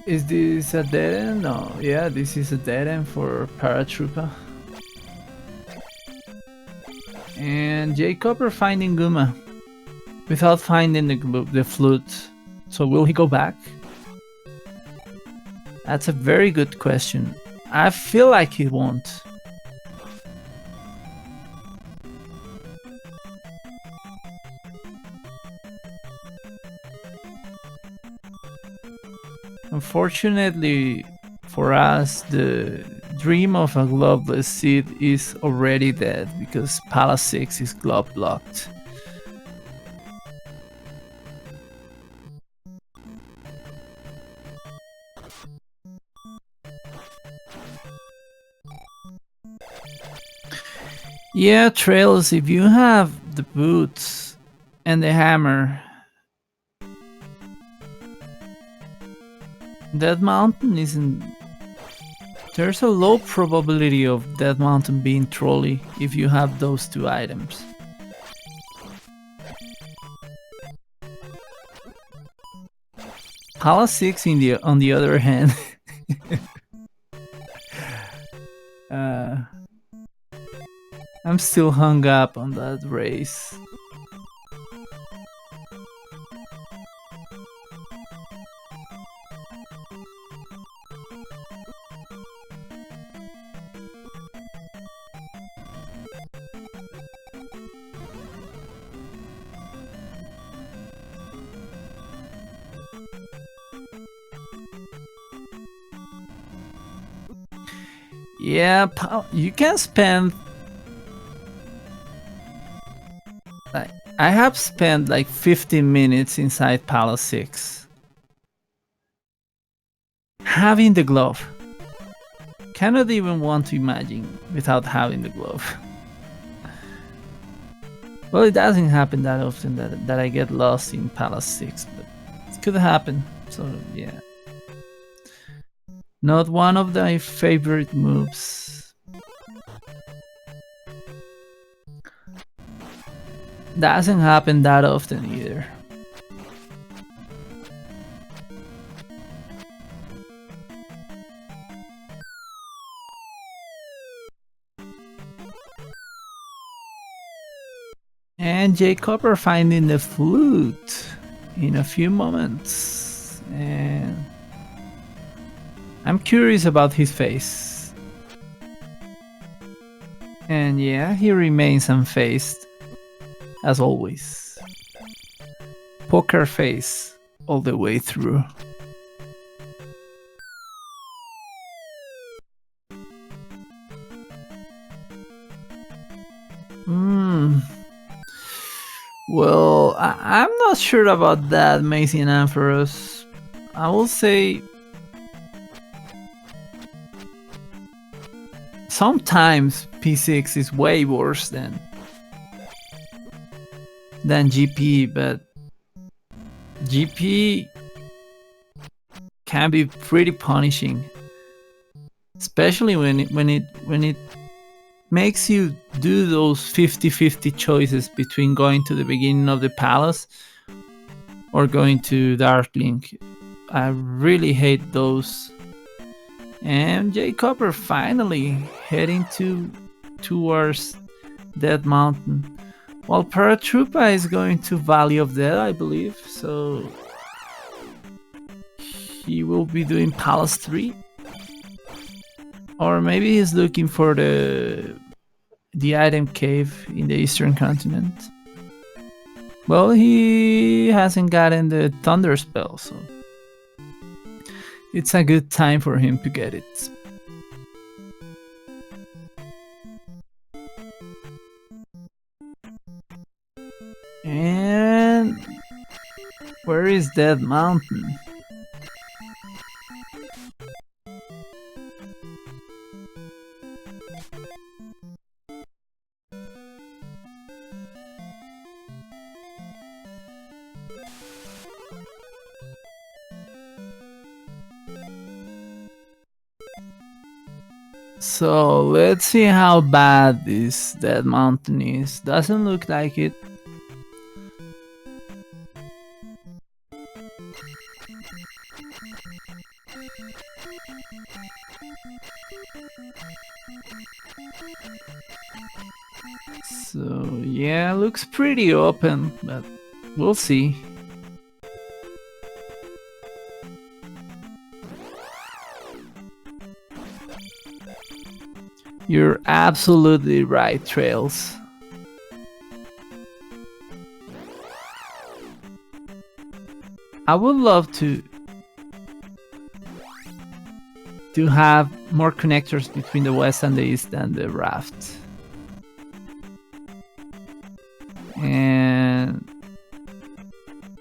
Is this a dead end? No, yeah, this is a dead end for Paratroopa. And jkoper finding Guma without finding the flute. So will he go back? That's a very good question. I feel like he won't. Unfortunately for us, the dream of a gloveless Sid is already dead because Palace 6 is glove blocked. Yeah, Trails, if you have the boots and the hammer, that mountain isn't... There's a low probability of that mountain being trolly if you have those two items. Palace 6 on the other hand... I'm still hung up on that race. Yeah, you can spend... I have spent like 15 minutes inside Palace 6. Having the glove. Cannot even want to imagine without having the glove. Well, it doesn't happen that often that I get lost in Palace 6, but it could happen, so yeah. Not one of my favorite moves. Doesn't happen that often either. And jkoper finding the flute in a few moments. And I'm curious about his face. And yeah, he remains unfazed. As always. Poker face all the way through. Well, I'm not sure about that, Macy and Ampharos. I will say sometimes P6 is way worse than GP, but GP can be pretty punishing, especially when it makes you do those 50-50 choices between going to the beginning of the palace or going to Darklink. I really hate those. And jkoper finally heading towards Dead Mountain. Well, Paratroopa is going to Valley of Death, I believe, so he will be doing Palace 3. Or maybe he's looking for the item cave in the Eastern Continent. Well, he hasn't gotten the Thunder Spell, so it's a good time for him to get it. And where is Dead Mountain? So let's see how bad this Dead Mountain is. Doesn't look like it. So yeah, looks pretty open, but we'll see. You're absolutely right, Trails. I would love to have more connectors between the west and the east and the raft. And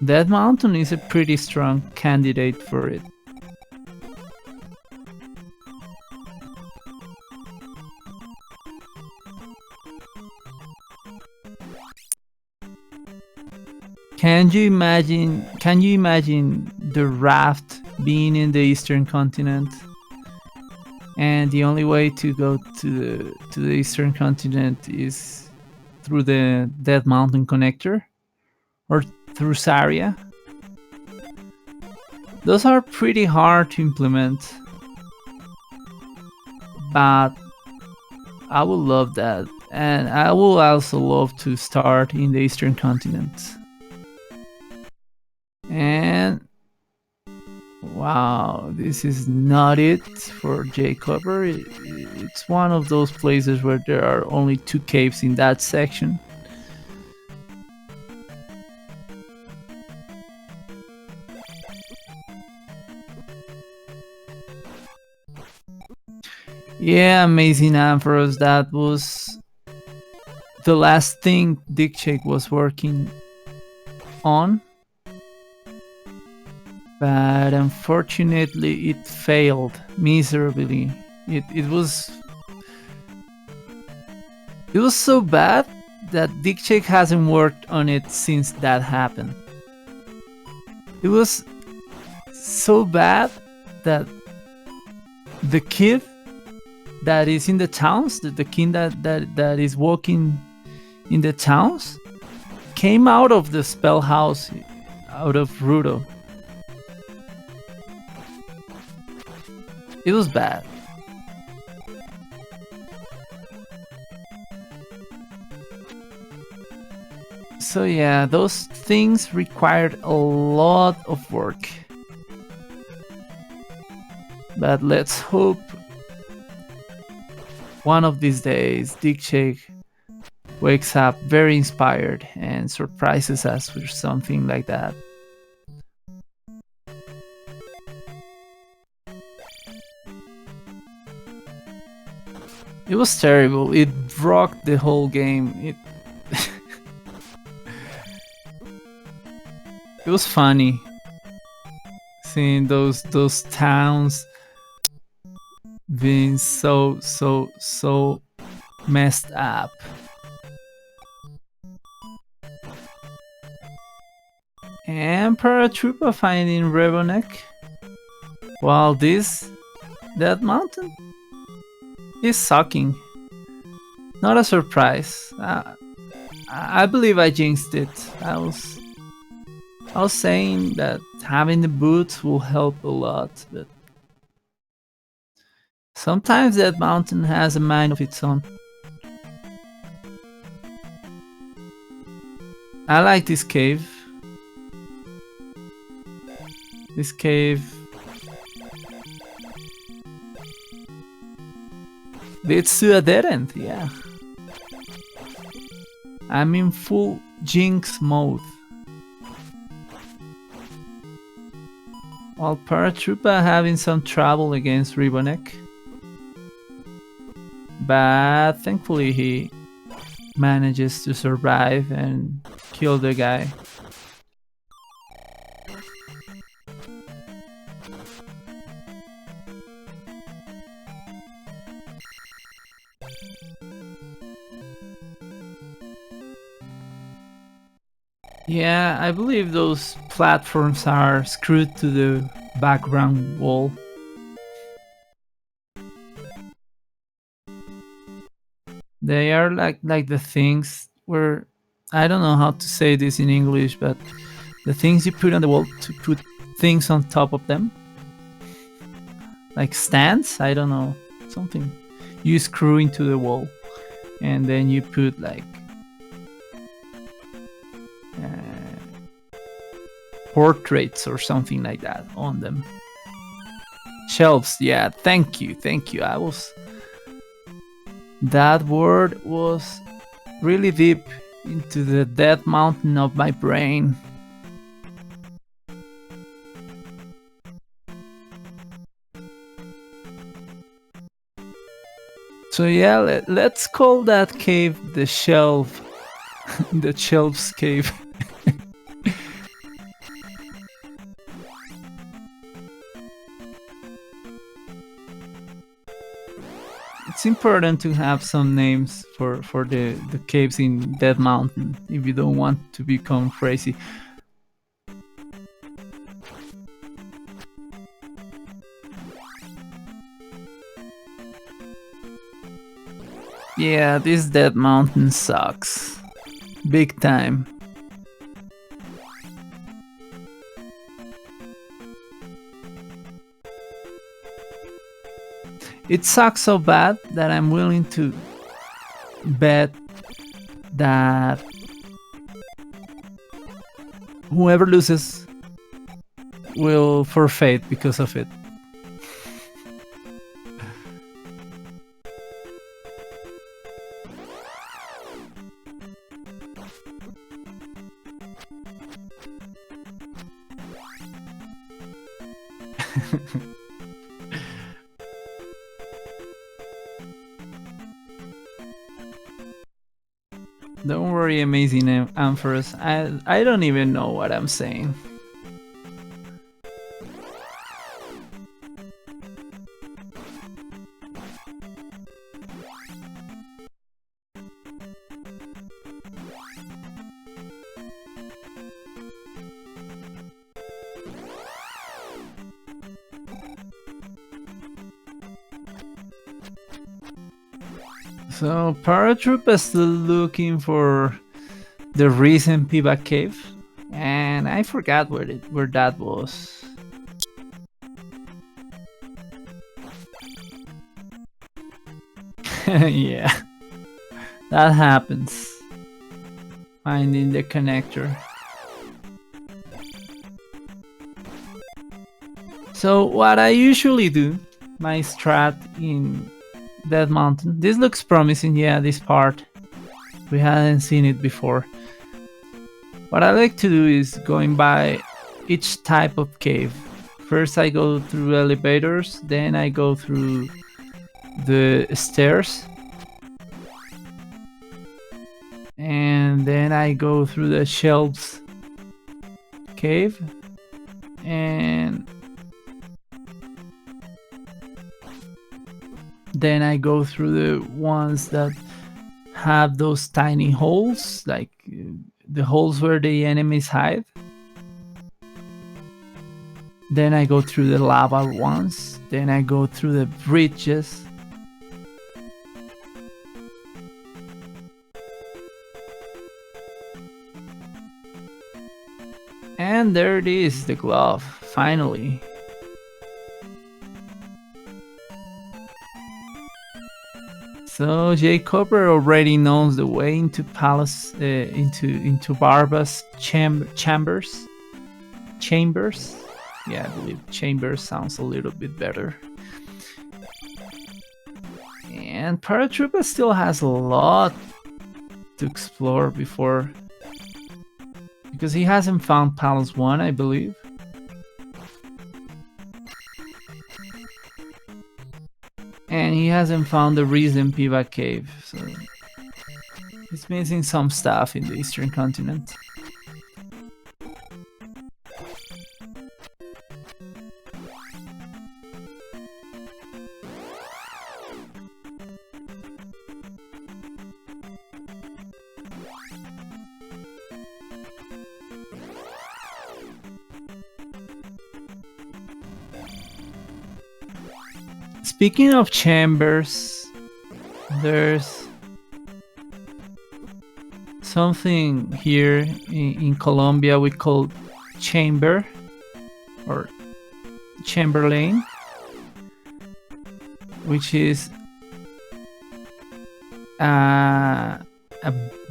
that mountain is a pretty strong candidate for it. Can you imagine the raft being in the eastern continent? And the only way to go to the eastern continent is through the Dead Mountain connector or through Saria. Those are pretty hard to implement, but I would love that, and I will also love to start in the eastern continent. And wow, this is not it for jkoper. It's one of those places where there are only 2 caves in that section. Yeah, amazing Ampharos. That was the last thing Dickshake was working on. But unfortunately it failed miserably. It was so bad that Dickshake hasn't worked on it since that happened. It was so bad that the kid that is in the towns, the kid that is walking in the towns, came out of the spell house out of Rudo. It was bad. So yeah, those things required a lot of work. But let's hope one of these days Dickshake wakes up very inspired and surprises us with something like that. It was terrible. It rocked the whole game. It was funny seeing those towns being so messed up. And Paratroopa finding Rebonek. While that mountain is sucking. Not a surprise. I believe I jinxed it. I was saying that having the boots will help a lot, but sometimes that mountain has a mind of its own. I like this cave. This cave leads to a dead end, yeah. I'm in full jinx mode. While Paratroopa having some trouble against Rebonek. But thankfully he manages to survive and kill the guy. Yeah, I believe those platforms are screwed to the background wall. They are like the things where, I don't know how to say this in English, but the things you put on the wall to put things on top of them. like stands. I don't know, something you screw into the wall, and then you put like portraits or something like that on them. Shelves, yeah. Thank you. That word was really deep into the dead mountain of my brain. So yeah, let's call that cave the shelf. The shelves cave. It's important to have some names for the caves in Dead Mountain if you don't want to become crazy. Yeah, this Dead Mountain sucks. Big time. It sucks so bad that I'm willing to bet that whoever loses will forfeit because of it. Don't worry, amazing Amphorus. I don't even know what I'm saying. So Paratroopa is still looking for the recent Piba cave, and I forgot where that was. Yeah, that happens. Finding the connector. So what I usually do, my strat in Dead Mountain. This looks promising, yeah, this part. We hadn't seen it before. What I like to do is going by each type of cave. First I go through elevators, then I go through the stairs. And then I go through the shelves cave. And then I go through the ones that have those tiny holes, like the holes where the enemies hide. Then I go through the lava ones. Then I go through the bridges. And there it is, the glove, finally. So jkoper already knows the way into palace, into Barba's chambers. Yeah, I believe chambers sounds a little bit better. And Paratroopa still has a lot to explore before, because he hasn't found Palace 1, I believe. And he hasn't found the recent Piva cave, so he's missing some stuff in the Eastern continent. Speaking of chambers, there's something here in Colombia we call chamber or Chamberlain. which is a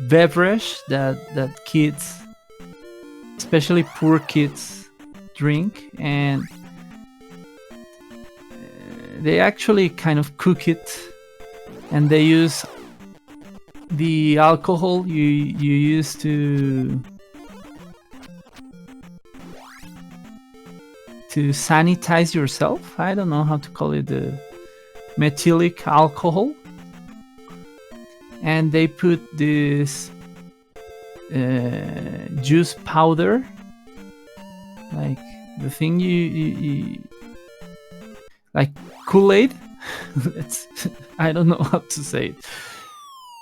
beverage that kids, especially poor kids, drink, and they actually kind of cook it, and they use the alcohol you use to sanitize yourself. I don't know how to call it, the methylic alcohol, and they put this juice powder, like the thing you like Kool-Aid. I don't know how to say it.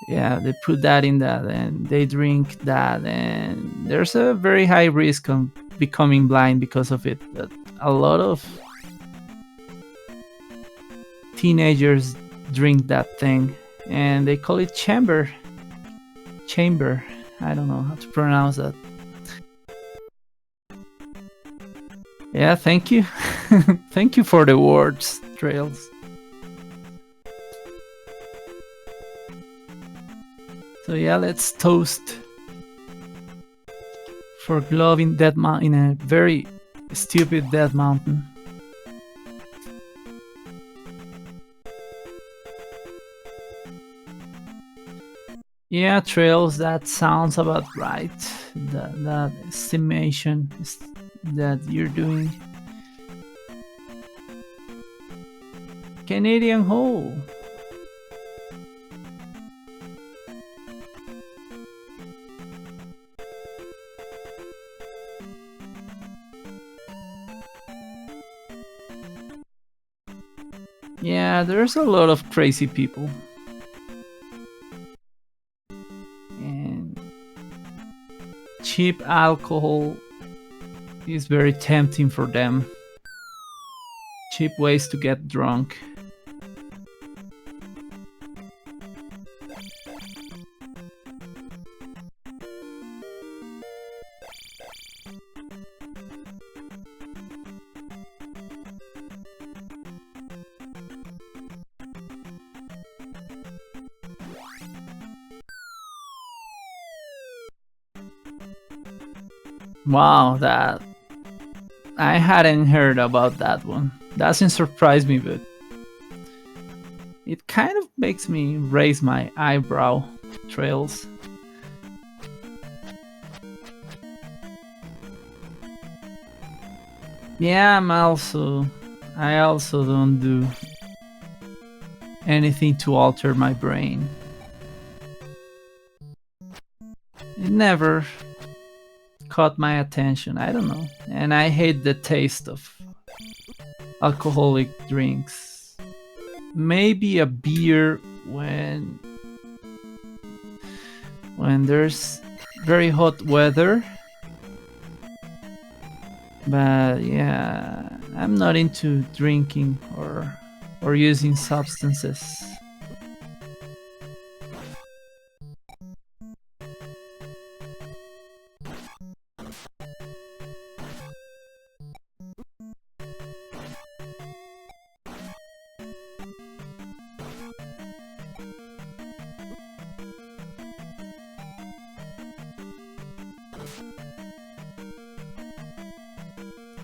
Yeah, they put that in that and they drink that, and there's a very high risk of becoming blind because of it. But a lot of teenagers drink that thing, and they call it chamber. I don't know how to pronounce that. Yeah, thank you. Thank you for the words, Trails. So yeah, let's toast for Glove in Dead in a very stupid Dead Mountain. Yeah, Trails, that sounds about right. That estimation that you're doing. Canadian Hole. Yeah, there's a lot of crazy people. And cheap alcohol is very tempting for them. Cheap ways to get drunk. Wow, that I hadn't heard about that one. Doesn't surprise me, but it kind of makes me raise my eyebrow, Trails. Yeah, I also don't do anything to alter my brain. It never caught my attention. I don't know. And I hate the taste of alcoholic drinks. Maybe a beer when there's very hot weather. But yeah, I'm not into drinking or using substances.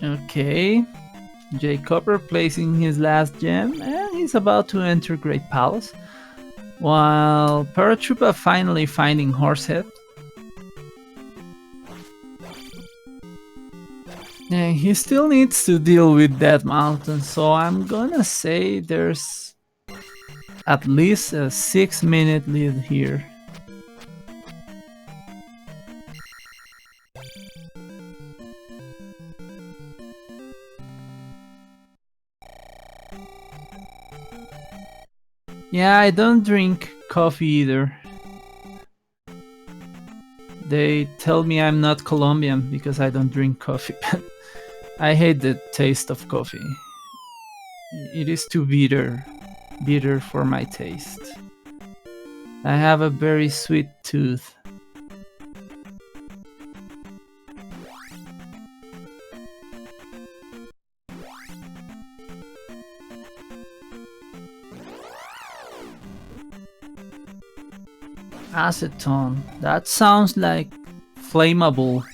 Okay, jkoper placing his last gem, and he's about to enter Great Palace, while Paratroopa finally finding Horsehead. And he still needs to deal with that mountain, so I'm gonna say there's at least a 6-minute lead here. Yeah, I don't drink coffee either. They tell me I'm not Colombian because I don't drink coffee. I hate the taste of coffee. It is too bitter for my taste. I have a very sweet tooth. Acetone. That sounds like flammable.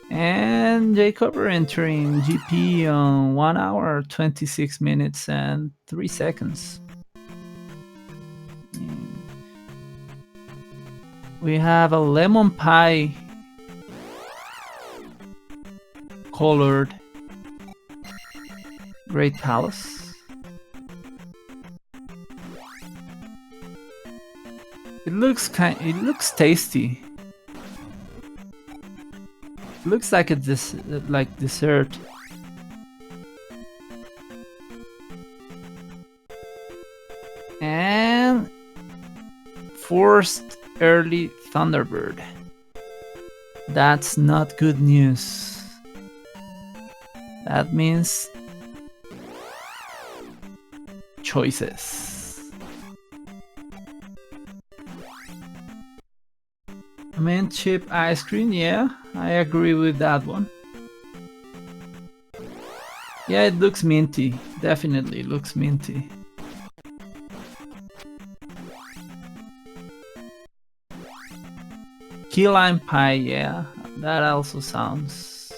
And jkoper entering GP on 1 hour 26 minutes and 3 seconds. And we have a lemon pie colored Great Palace. It looks tasty. It looks like a dessert. And forced early Thunderbird. That's not good news. That means choices. Mint chip ice cream, yeah, I agree with that one. Yeah, it looks minty. Definitely looks minty. Key lime pie, yeah, that also sounds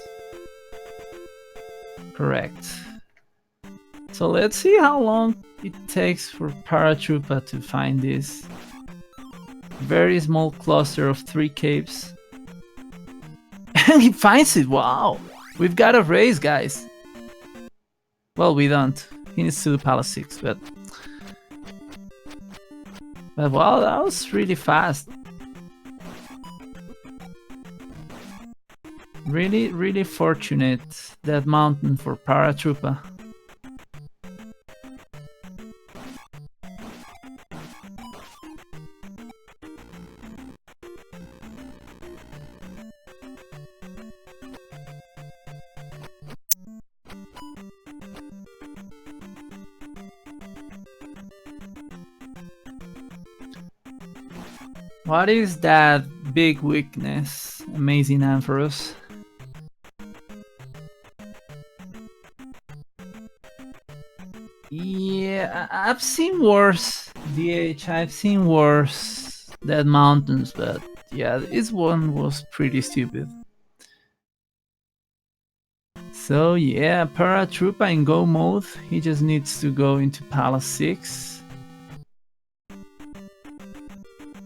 correct. So let's see how long it takes for Paratroopa to find this very small cluster of 3 caves. And he finds it, wow! We've got a race, guys! Well, we don't. He needs to do Palace 6, but wow, that was really fast. Really, really fortunate, that mountain for Paratroopa. What is that big weakness, Amazing Ampharos? Yeah, I've seen worse, DH, I've seen worse Dead Mountains, but yeah, this one was pretty stupid. So yeah, Paratroopa in go mode, he just needs to go into Palace 6.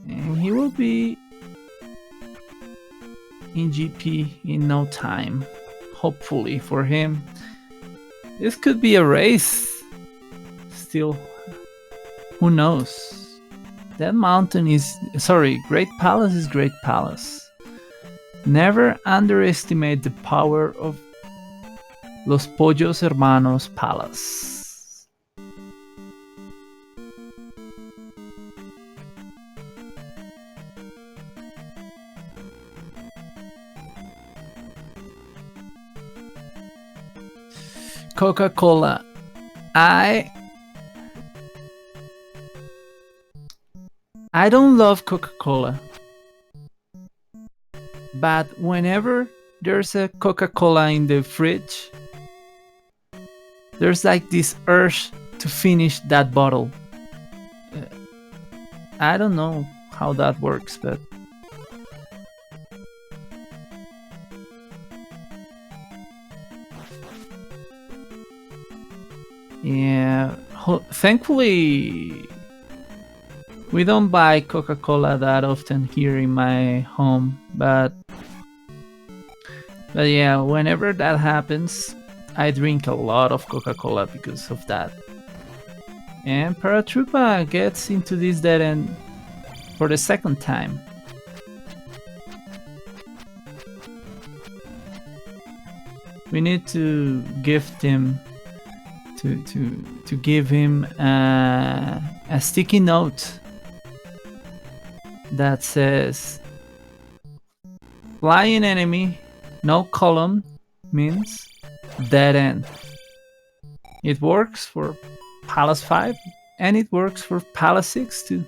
And he will be in GP in no time, hopefully for him. This could be a race. Still, who knows? That mountain is... sorry, Great Palace is Great Palace. Never underestimate the power of Los Pollos Hermanos Palace. Coca-Cola. I don't love Coca-Cola, but whenever there's a Coca-Cola in the fridge, there's like this urge to finish that bottle. I don't know how that works, but yeah, thankfully we don't buy Coca-Cola that often here in my home, but yeah, whenever that happens, I drink a lot of Coca-Cola because of that. And Paratroopa gets into this dead end for the second time. We need to gift him to give him a sticky note that says flying enemy, no column means dead end. It works for Palace 5 and it works for Palace 6 too.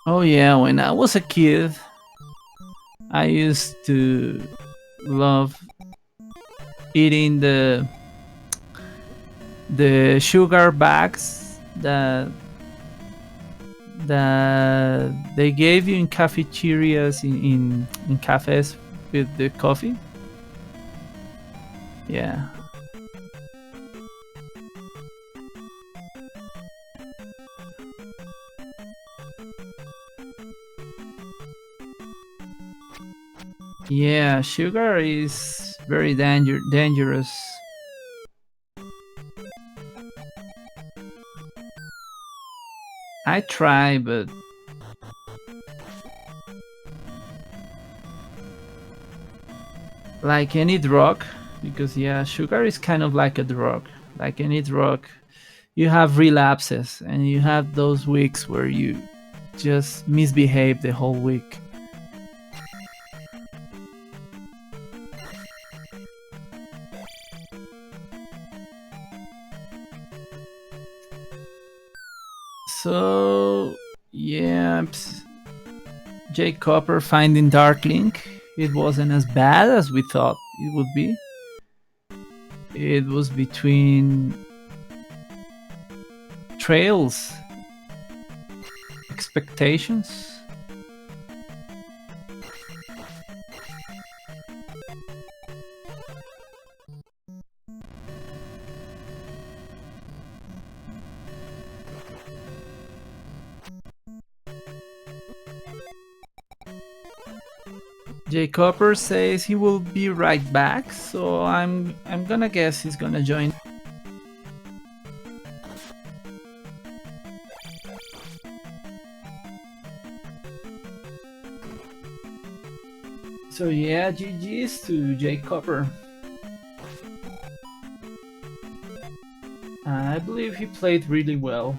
Oh yeah, when I was a kid, I used to love eating the sugar bags that they gave you in cafeterias in cafes with the coffee. Yeah. Yeah, sugar is very dangerous. I try, but like any drug, because yeah, sugar is kind of like a drug. Like any drug, you have relapses and you have those weeks where you just misbehave the whole week. So yeah, jkoper finding Dark Link. It wasn't as bad as we thought it would be. It was between Trails expectations. jkoper says he will be right back, so I'm gonna guess he's gonna join. So yeah, GG's to jkoper. I believe he played really well.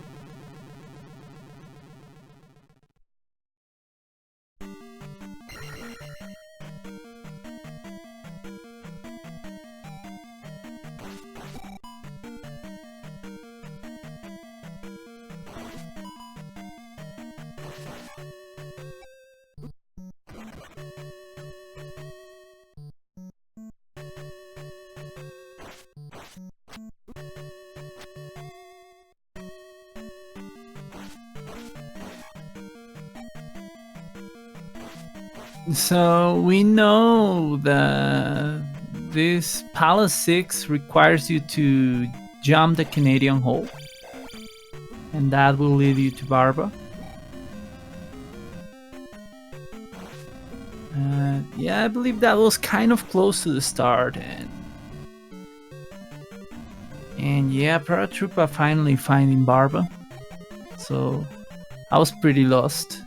So we know that this Palace 6 requires you to jump the Canadian hole, and that will lead you to Barba. Yeah, I believe that was kind of close to the start, and yeah, Paratroopa finally finding Barba. So I was pretty lost.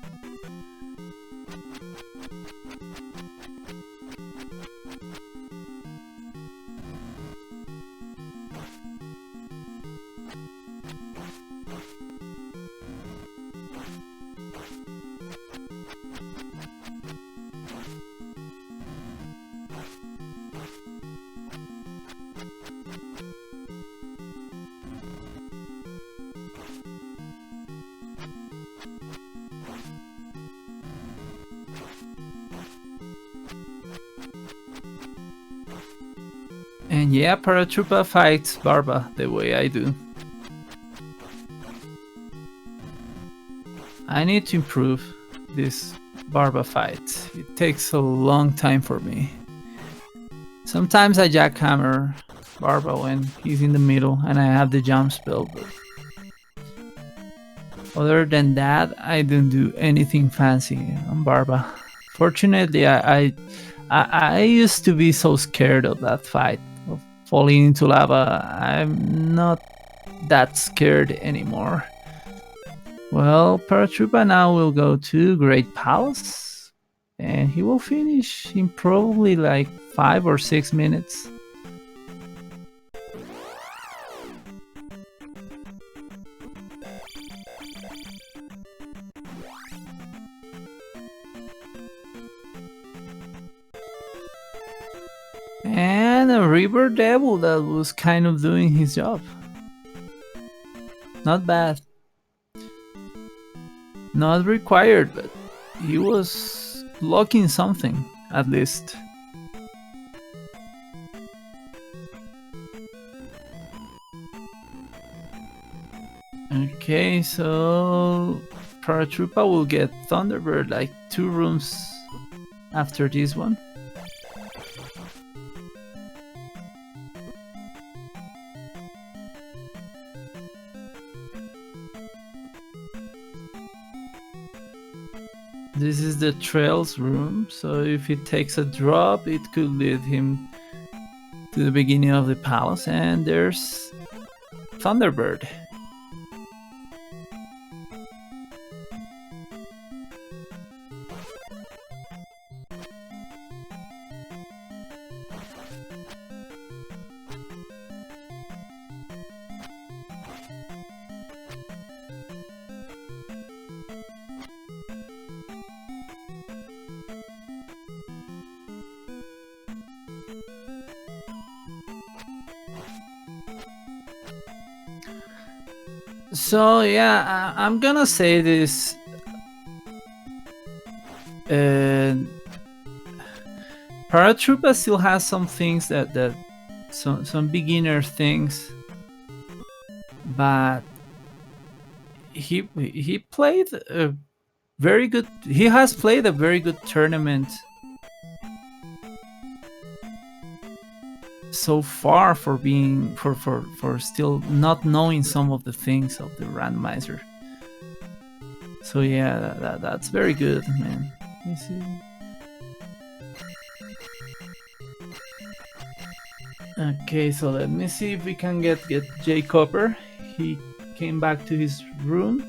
And yeah, Paratroopa fights Barba the way I do. I need to improve this Barba fight. It takes a long time for me. Sometimes I jackhammer Barba when he's in the middle and I have the jump spell, but other than that, I don't do anything fancy on Barba. Fortunately, I used to be so scared of that fight, of falling into lava. I'm not that scared anymore. Well, Paratroopa now will go to Great Palace, and he will finish in probably like 5 or 6 minutes. And a River Devil that was kind of doing his job. Not bad. Not required, but he was blocking something, at least. Okay, so Paratroopa will get Thunderbird like 2 rooms after this one. This is the Trails room, so if he takes a drop, it could lead him to the beginning of the palace, and there's Thunderbird. So yeah, I'm gonna say this. Paratroopa still has some things that some beginner things, but he played a very good. He has played a very good tournament so far for being for still not knowing some of the things of the randomizer. So yeah, that's very good, man. You see. Okay, so let me see if we can get jkoper. He came back to his room.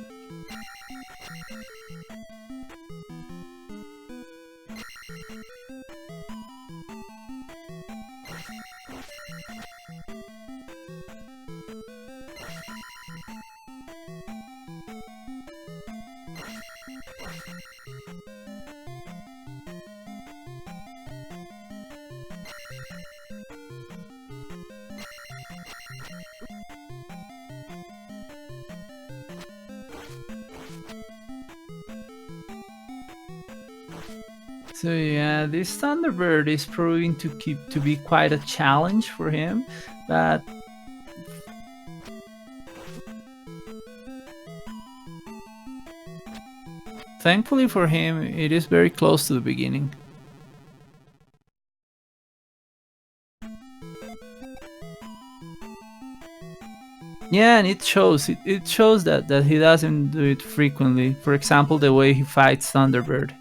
So yeah, this Thunderbird is proving to be quite a challenge for him, but thankfully for him, it is very close to the beginning. Yeah, and it shows. It shows that he doesn't do it frequently. For example, the way he fights Thunderbird.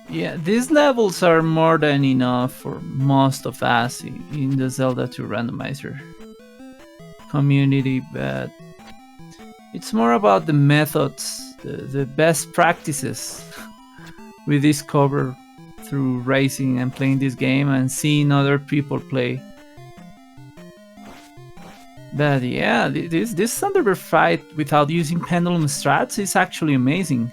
Yeah, these levels are more than enough for most of us in the Zelda 2 randomizer community, but it's more about the methods, the best practices we discover through racing and playing this game and seeing other people play. But yeah, this Thunderbird fight without using pendulum strats is actually amazing.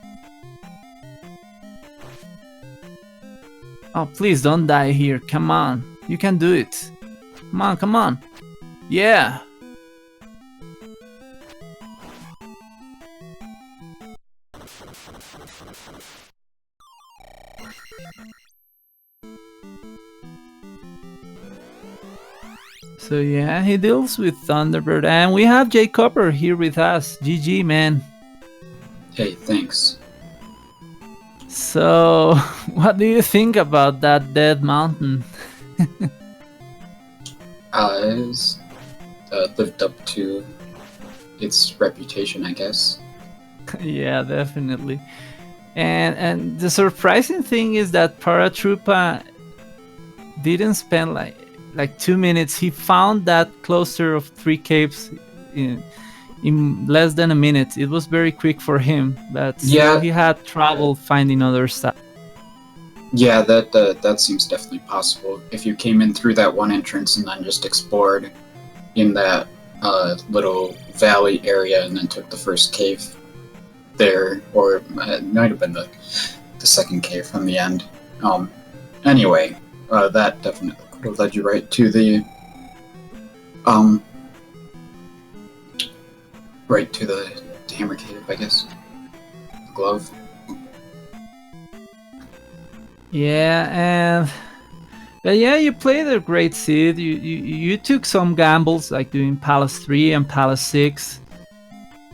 Oh, please don't die here. Come on. You can do it. Come on, come on. Yeah. So yeah, he deals with Thunderbird, and we have jkoper here with us. GG, man. Hey, thanks. So, what do you think about that dead mountain? It's lived up to its reputation, I guess. Yeah, definitely. And the surprising thing is that Paratroopa didn't spend like 2 minutes. He found that cluster of 3 caves in less than a minute. It was very quick for him, but still he had trouble finding other stuff. Yeah, that seems definitely possible. If you came in through that one entrance and then just explored in that little valley area and then took the first cave, there, or it might have been the second cave from the end. Anyway, that definitely could have led you right to the hammer cave, I guess. The glove. Yeah, but yeah, you played a great seed. You took some gambles, like doing Palace 3 and Palace 6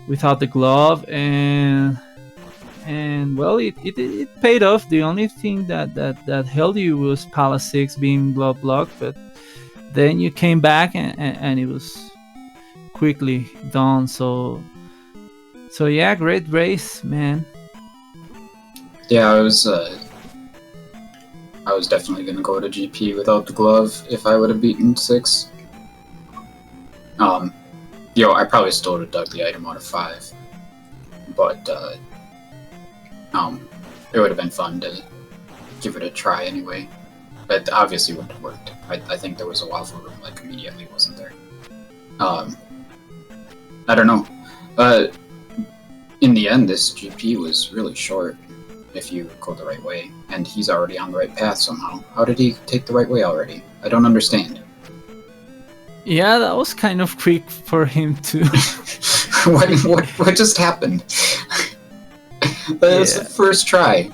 without the glove, and well, it paid off. The only thing that held you was Palace 6 being glove blocked, but then you came back and it was quickly done. So yeah, great race, man. Yeah, I was definitely gonna go to GP without the glove if I would have beaten 6. I probably still would have dug the item out of 5, but it would have been fun to give it a try anyway. But obviously wouldn't have worked. I think there was a waffle room like immediately, wasn't there? I don't know. In the end, this GP was really short if you go the right way, and he's already on the right path somehow. How did he take the right way already? I don't understand. Yeah, that was kind of quick for him too. What just happened? That was the first try.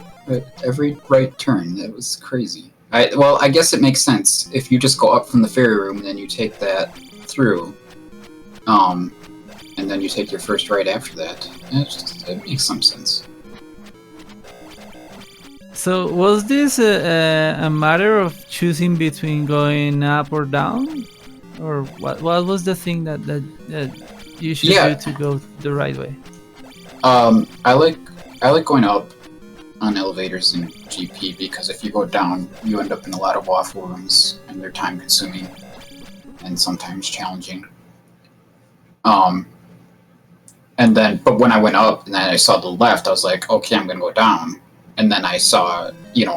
Every right turn. That was crazy. I guess it makes sense. If you just go up from the ferry room and then you take that through, and then you take your first right after that. It makes some sense. So was this a matter of choosing between going up or down, or what was the thing that you should do to go the right way? I like going up on elevators in GP because if you go down, you end up in a lot of waffle rooms and they're time consuming and sometimes challenging. But when I went up and then I saw the left, I was like, okay, I'm gonna go down. And then I saw,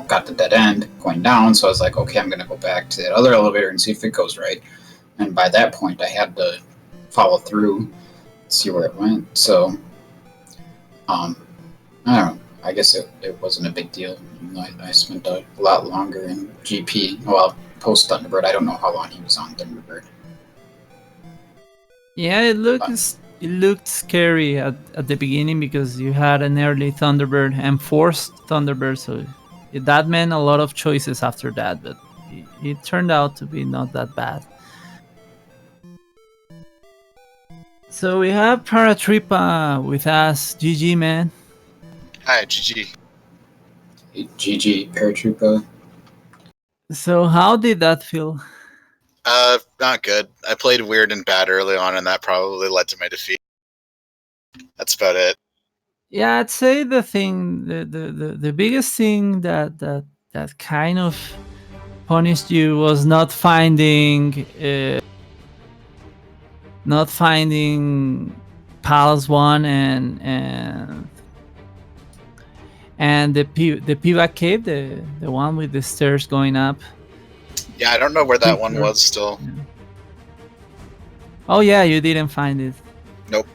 got the dead end going down, so I was like, okay, I'm gonna go back to that other elevator and see if it goes right. And by that point, I had to follow through, see where it went. So, I don't know. I guess it wasn't a big deal. I spent a lot longer in GP. Well, post Thunderbird. I don't know how long he was on Thunderbird. Yeah, it looked scary at the beginning because you had an early Thunderbird and forced Thunderbird, so that meant a lot of choices after that, but it turned out to be not that bad. So we have Paratroopa with us. GG, man. Hi, GG. GG, Paratroopa. So how did that feel? Not good. I played weird and bad early on, and that probably led to my defeat. That's about it. Yeah, I'd say the biggest thing that kind of punished you was not finding Palace 1 and the Pivot Cave, the one with the stairs going up. Yeah, I don't know where that one was still. Yeah. Oh yeah, you didn't find it. Nope.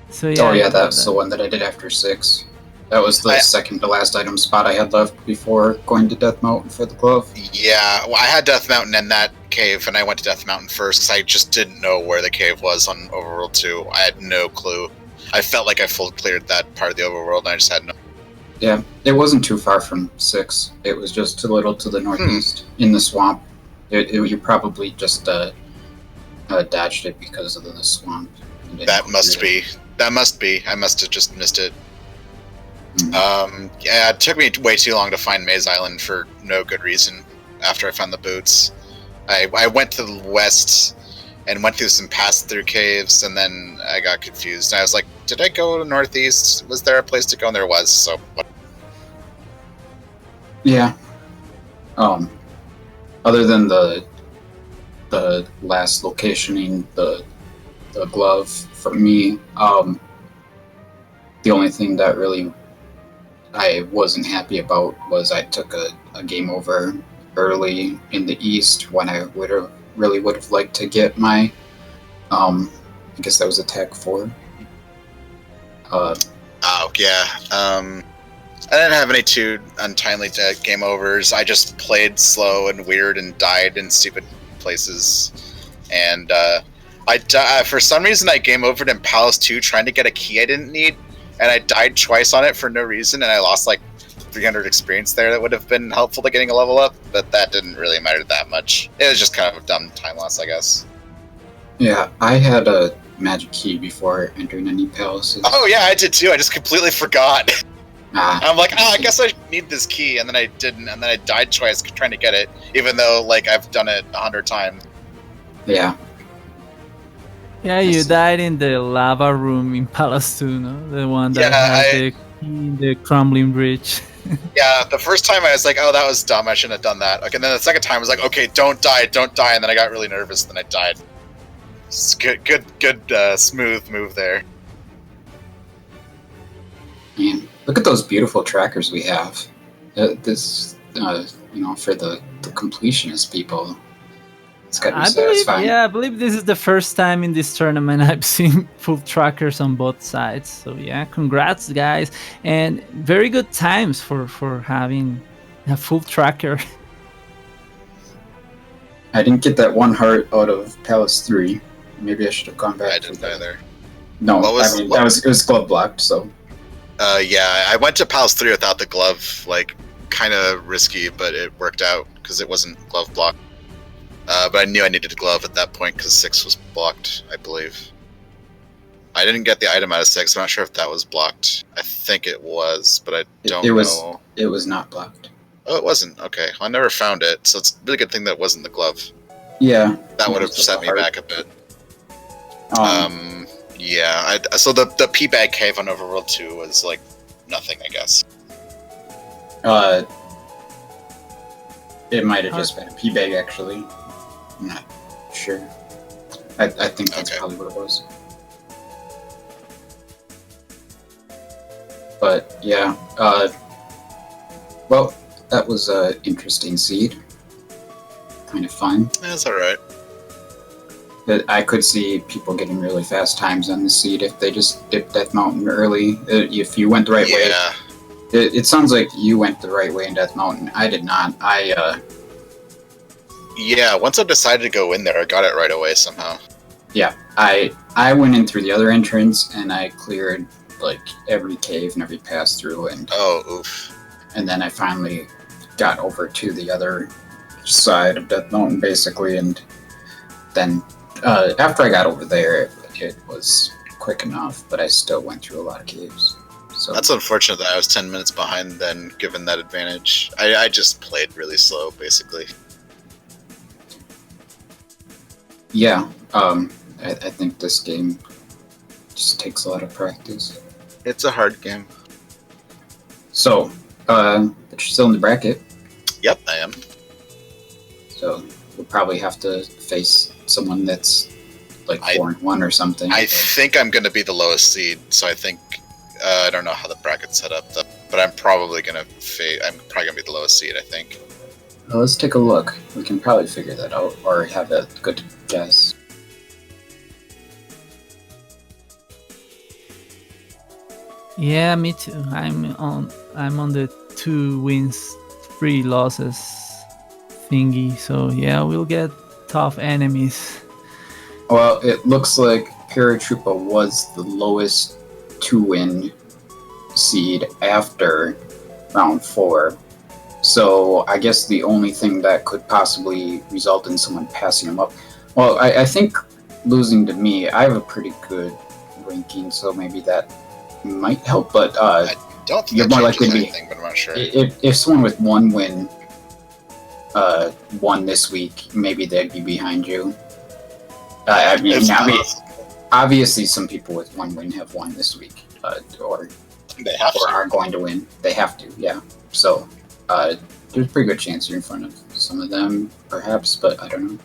So yeah. That's the one that I did after 6. That was the second to last item spot I had left before going to Death Mountain for the glove. Yeah, well, I had Death Mountain and that cave, and I went to Death Mountain first because I just didn't know where the cave was on Overworld 2. I had no clue. I felt like I full cleared that part of the Overworld, and I just had no. Yeah, it wasn't too far from 6. It was just a little to the northeast in the swamp. You probably just dodged it because of the swamp. That must be. That must be. I must have just missed it. Yeah, it took me way too long to find Maze Island for no good reason after I found the boots. I went to the west and went through some pass-through caves, and then I got confused. I was like, did I go to northeast? Was there a place to go? And there was, so... Yeah. Other than the last locationing, the glove, for me, the only thing that really I wasn't happy about was I took a game over early in the east when I would have liked to get my I guess that was attack 4. Oh yeah. I didn't have any too untimely game overs. I just played slow and weird and died in stupid places. And for some reason I game overed in Palace 2 trying to get a key I didn't need, and I died twice on it for no reason, and I lost like 300 experience there that would have been helpful to getting a level up, but that didn't really matter that much. It was just kind of a dumb time loss, I guess. Yeah, I had a magic key before entering any palaces. Oh yeah, I did too. I just completely forgot. Ah, I'm like, I guess I need this key, and then I didn't, and then I died twice trying to get it, even though like I've done it 100 times. yeah. Yeah, you died in the lava room in Palace 2, no? The one that had the key in the crumbling bridge. Yeah, the first time I was like, oh, that was dumb. I shouldn't have done that. Okay, and then the second time I was like, okay, don't die, and then I got really nervous, and then I died. It's good, smooth move there. Man, look at those beautiful trackers we have. This, for the completionist people, it's got to be satisfying. I believe this is the first time in this tournament I've seen full trackers on both sides. So yeah, congrats guys, and very good times for having a full tracker. I didn't get that one heart out of Palace 3. Maybe I should have gone back. I didn't either. No, it was glove blocked, so. Yeah, I went to Palace 3 without the glove, like, kind of risky, but it worked out because it wasn't glove blocked. But I knew I needed a glove at that point because 6 was blocked, I believe. I didn't get the item out of 6. I'm not sure if that was blocked. I think it was, but I don't know. It was not blocked. Oh, it wasn't? Okay. Well, I never found it, so it's a really good thing that it wasn't the glove. Yeah. That would have set me back a bit. Yeah. So the P-Bag Cave on Overworld 2 was, like, nothing, I guess. It might have just been a P-Bag, actually. I'm not sure. I think that's probably what it was. But, yeah. Well, that was an interesting seed. Kind of fun. That's alright. But I could see people getting really fast times on the seed if they just dipped Death Mountain early. If you went the right way. It sounds like you went the right way in Death Mountain. I did not. Yeah, once I decided to go in there, I got it right away somehow. Yeah, I went in through the other entrance, and I cleared, like, every cave and every pass-through, and... Oh, oof. And then I finally got over to the other side of Death Mountain, basically, and then after I got over there, it was quick enough, but I still went through a lot of caves. So that's unfortunate that I was 10 minutes behind then, given that advantage. I just played really slow, basically. Yeah, I think this game just takes a lot of practice. It's a hard game. So, but you're still in the bracket. Yep, I am. So we'll probably have to face someone that's like 4-1 or something. I think I'm going to be the lowest seed, so I think I don't know how the bracket's set up, but I'm probably going to be the lowest seed, I think. Well, let's take a look. We can probably figure that out, or have a good guess. Yeah, me too. I'm on the 2 wins, 3 losses thingy. So yeah, we'll get tough enemies. Well, it looks like Paratroopa was the lowest 2-win seed after round 4. So I guess the only thing that could possibly result in someone passing him up. Well, I think losing to me, I have a pretty good ranking, so maybe that might help. But I don't think you're more likely to be. Anything, but I'm not sure. If someone with 1 win won this week, maybe they'd be behind you. I mean, obviously, some people with 1 win have won this week, or are going to win. They have to, yeah. So. There's a pretty good chance you're in front of some of them, perhaps, but I don't know.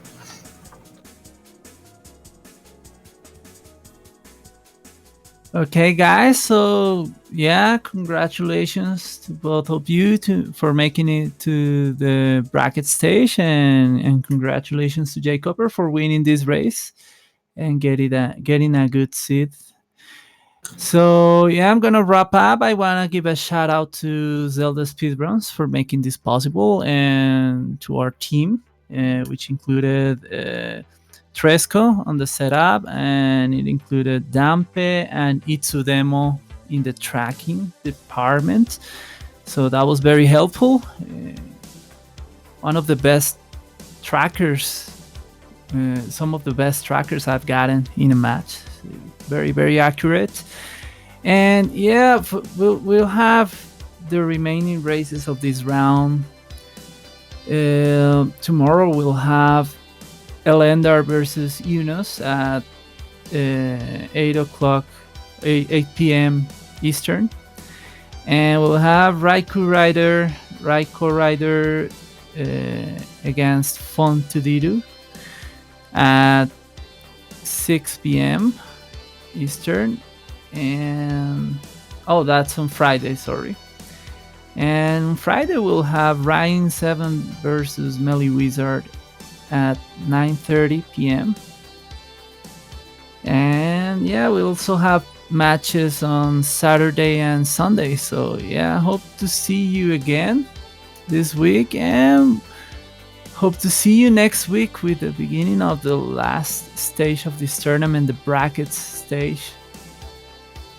Okay, guys. So yeah, congratulations to both of you for making it to the bracket stage, and congratulations to jkoper for winning this race and getting a good seed. So yeah, I'm gonna wrap up. I wanna give a shout out to Zelda Speedruns for making this possible, and to our team, which included Tresco on the setup, and it included Dampe and Itsudemo in the tracking department. So that was very helpful. One of the best trackers, some of the best trackers I've gotten in a match. Very, very accurate. And yeah, we'll have the remaining races of this round. Tomorrow we'll have Elendar versus Unos at 8 o'clock, 8 p.m. Eastern. And we'll have Raiko Rider against Fontudiru at 6 p.m. Eastern. And that's on Friday, sorry. And on Friday we'll have Ryan 7 versus Melee Wizard at 9:30 p.m. And yeah, we also have matches on Saturday and Sunday. So yeah, hope to see you again this week, and hope to see you next week with the beginning of the last stage of this tournament, the brackets stage.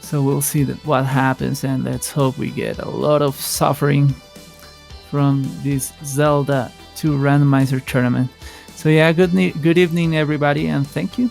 So we'll see what happens, and let's hope we get a lot of suffering from this Zelda 2 randomizer tournament. So yeah, good evening everybody, and thank you.